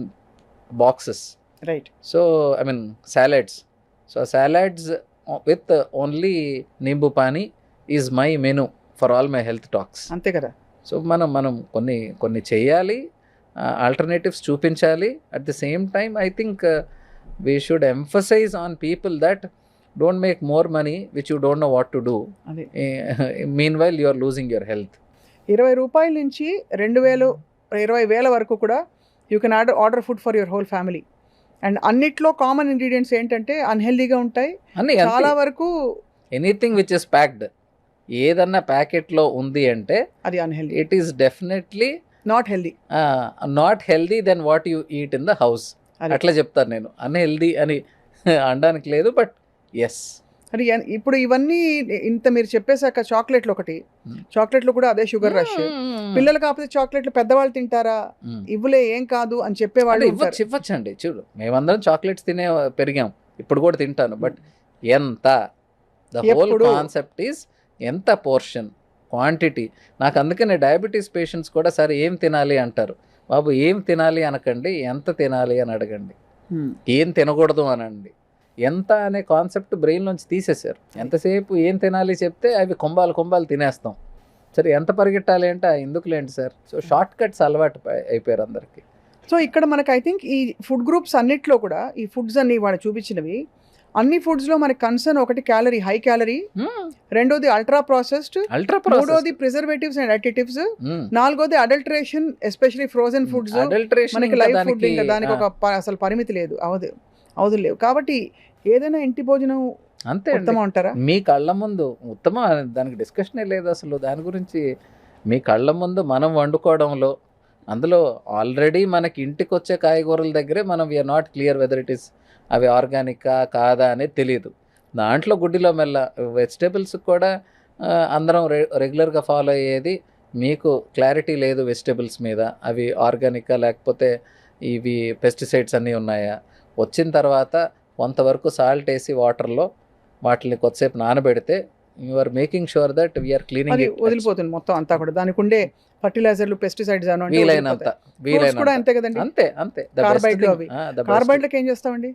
boxes.
Right.
So I mean salads. So salads with only nimbu pani is my menu for all my health talks.
అంతే కదా.
సో మనం కొన్ని చేయాలి, ఆల్టర్నేటివ్స్ చూపించాలి. At the same time I think we should emphasize on people that don't make more money which you don't know what to do. Meanwhile you are losing your health.
20 రూపాయల నుంచి 20,000 వరకు కూడా you can order food for your whole family. And అన్నిట్లో common ingredients ఏంటంటే అన్హెల్దీగా ఉంటాయి చాలా వరకు.
ఎనీథింగ్ విచ్ ఇస్ ప్యాక్డ్, ఏదన్నా ప్యాకెట్లో ఉంది అంటే
అది unhealthy,
it is definitely
not healthy.
Not healthy then what you eat in the house.
అది.
అట్లా చెప్తాను నేను, అన్హెల్దీ అని అనడానికి లేదు, బట్ ఎస్.
అది ఇప్పుడు ఇవన్నీ ఇంత మీరు చెప్పేశాక చాక్లెట్లు ఒకటి, చాక్లెట్లు కూడా అదే షుగర్ రష్. పిల్లలు కాకపోతే చాక్లెట్లు పెద్దవాళ్ళు తింటారా, ఇవ్వలే ఏం కాదు అని చెప్పేవాళ్ళు ఉంటారు.
ఇవ్వచ్చండి. చూడు, మేమందరం చాక్లెట్స్ తినే పెరిగాం, ఇప్పుడు కూడా తింటాను, బట్ ఎంత, ద హోల్
ఎప్పుడు?
కాన్సెప్ట్ ఈస్ ఎంత పోర్షన్, క్వాంటిటీ. నాకు అందుకనే డయాబెటీస్ పేషెంట్స్ కూడా సరే ఏం తినాలి అంటారు. బాబు ఏం తినాలి అనకండి, ఎంత తినాలి అని అడగండి. ఏం తినకూడదు అనండి. ఎంత అనే కాన్సెప్ట్ బ్రెయిన్లోంచి తీసేశారు. ఎంతసేపు ఏం తినాలి చెప్తే అవి కుంభాలు తినేస్తాం. సరే ఎంత పరిగెట్టాలి అంటే ఎందుకులేండి సార్. సో షార్ట్ కట్స్ అలవాటు అయిపోయారు అందరికీ.
సో ఇక్కడ మనకి ఐ థింక్ ఈ ఫుడ్ గ్రూప్స్ అన్నిట్లో కూడా ఈ ఫుడ్స్ అన్ని వాళ్ళు చూపించినవి అన్ని ఫుడ్స్లో మనకి కన్సర్న్ ఒకటి క్యాలరీ, హై క్యాలరీ, రెండోది అల్ట్రా ప్రాసెస్డ్, మూడోది ప్రిజర్వేటివ్స్ అండ్ అడిటివ్స్, నాలుగోది అడల్టరేషన్, ఎస్పెషల్లీ ఫ్రోజన్ ఫుడ్స్. మనకి లైవ్ ఫుడ్ ఇంకా దానికి ఒక అసలు పరిమితి లేదు, అవధులు లేవు. కాబట్టి ఏదైనా ఇంటి భోజనం
అంతే
ఉత్తమం అంటారా?
మీ కళ్ళ ముందు ఉత్తమ, దానికి డిస్కషనే లేదు అసలు. దాని గురించి మీ కళ్ళ ముందు మనం వండుకోవడంలో, అందులో ఆల్రెడీ మనకి ఇంటికి వచ్చే కాయగూరల దగ్గరే మనం we are not clear whether it is అవి ఆర్గానికా కాదా అనేది తెలియదు. దాంట్లో గుడ్డిలో మెల్ల వెజిటేబుల్స్ కూడా అందరం రెగ్యులర్గా ఫాలో అయ్యేది, మీకు క్లారిటీ లేదు వెజిటేబుల్స్ మీద, అవి ఆర్గానికా లేకపోతే ఇవి పెస్టిసైడ్స్ అన్నీ ఉన్నాయా. వచ్చిన తర్వాత కొంతవరకు సాల్ట్ వేసి వాటర్లో వాటిని కొద్దిసేపు నానబెడితే you are making sure that we are cleaning
అది వదిలిపోతుంది మొత్తం అంతా కూడా. దానికి ఉండే ఫర్టిలైజర్లు, పెస్టిసైడ్స్
వీలైనంత
కూడా అంతే కదండి.
అంతే
కార్బైడ్లకు ఏం చేస్తామండి?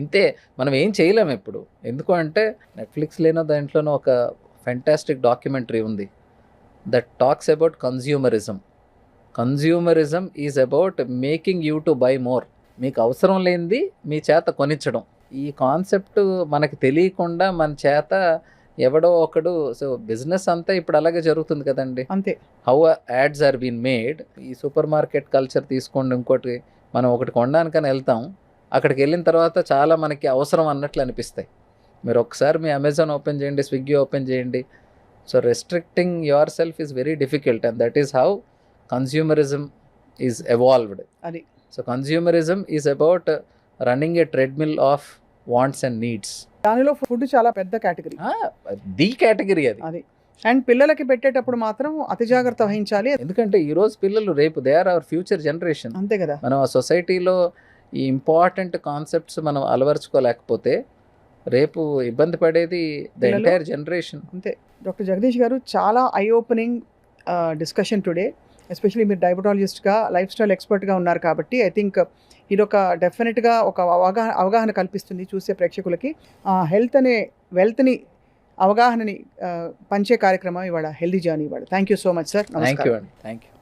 ఇంతే, మనం ఏం చేయలేము ఇప్పుడు. ఎందుకు అంటే నెట్ఫ్లిక్స్లోనో దాంట్లోనో ఒక ఫెంటాస్టిక్ డాక్యుమెంటరీ ఉంది that talks about consumerism. Consumerism is about making you to buy more. మీకు అవసరం లేనిది మీ చేత కొనిచ్చడం. ఈ కాన్సెప్ట్ మనకి తెలియకుండా మన చేత ఎవడో ఒకడు, సో బిజినెస్ అంతా ఇప్పుడు అలాగే జరుగుతుంది కదండి.
అంతే.
How ads are been made. ఈ సూపర్ మార్కెట్ కల్చర్ తీసుకోండి. ఇంకోటి, మనం ఒకటి కొనడానికని వెళ్తాం, అక్కడికి వెళ్ళిన తర్వాత చాలా మనకి అవసరం అన్నట్లు అనిపిస్తాయి. మీరు ఒకసారి మీ అమెజాన్ ఓపెన్ చేయండి, స్విగ్గీ ఓపెన్ చేయండి. So restricting yourself is very difficult and that is how consumerism is evolved.
అది.
So consumerism is about running a treadmill of wants and needs.
దానిలో ఫుడ్ చాలా పెద్ద కేటగిరీ,
ది కేటగిరీ అది.
And పిల్లలకి పెట్టేటప్పుడు మాత్రం అతి జాగ్రత్త వహించాలి.
ఎందుకంటే ఈరోజు పిల్లలు రేపు they are our future generation.
అంతే కదా.
మనం ఆ సొసైటీలో ఈ ఇంపార్టెంట్ కాన్సెప్ట్స్ మనం అలవర్చుకోలేకపోతే రేపు ఇబ్బంది పడేది ద ఎంటైర్ జనరేషన్.
అంతే. డాక్టర్ జగదీష్ గారు, చాలా eye opening discussion today. Especially మీరు డయాబెటాలజిస్ట్గా, లైఫ్ స్టైల్ ఎక్స్పర్ట్గా ఉన్నారు కాబట్టి ఐ థింక్ ఇదొక డెఫినెట్గా ఒక అవగాహన కల్పిస్తుంది చూసే ప్రేక్షకులకి. హెల్త్ అనే వెల్త్ని, అవగాహనని పంచే కార్యక్రమం ఇవాళ హెల్దీ జర్నీ ఇవాళ. Thank you so much sir.
Thank you అండి. Thank you.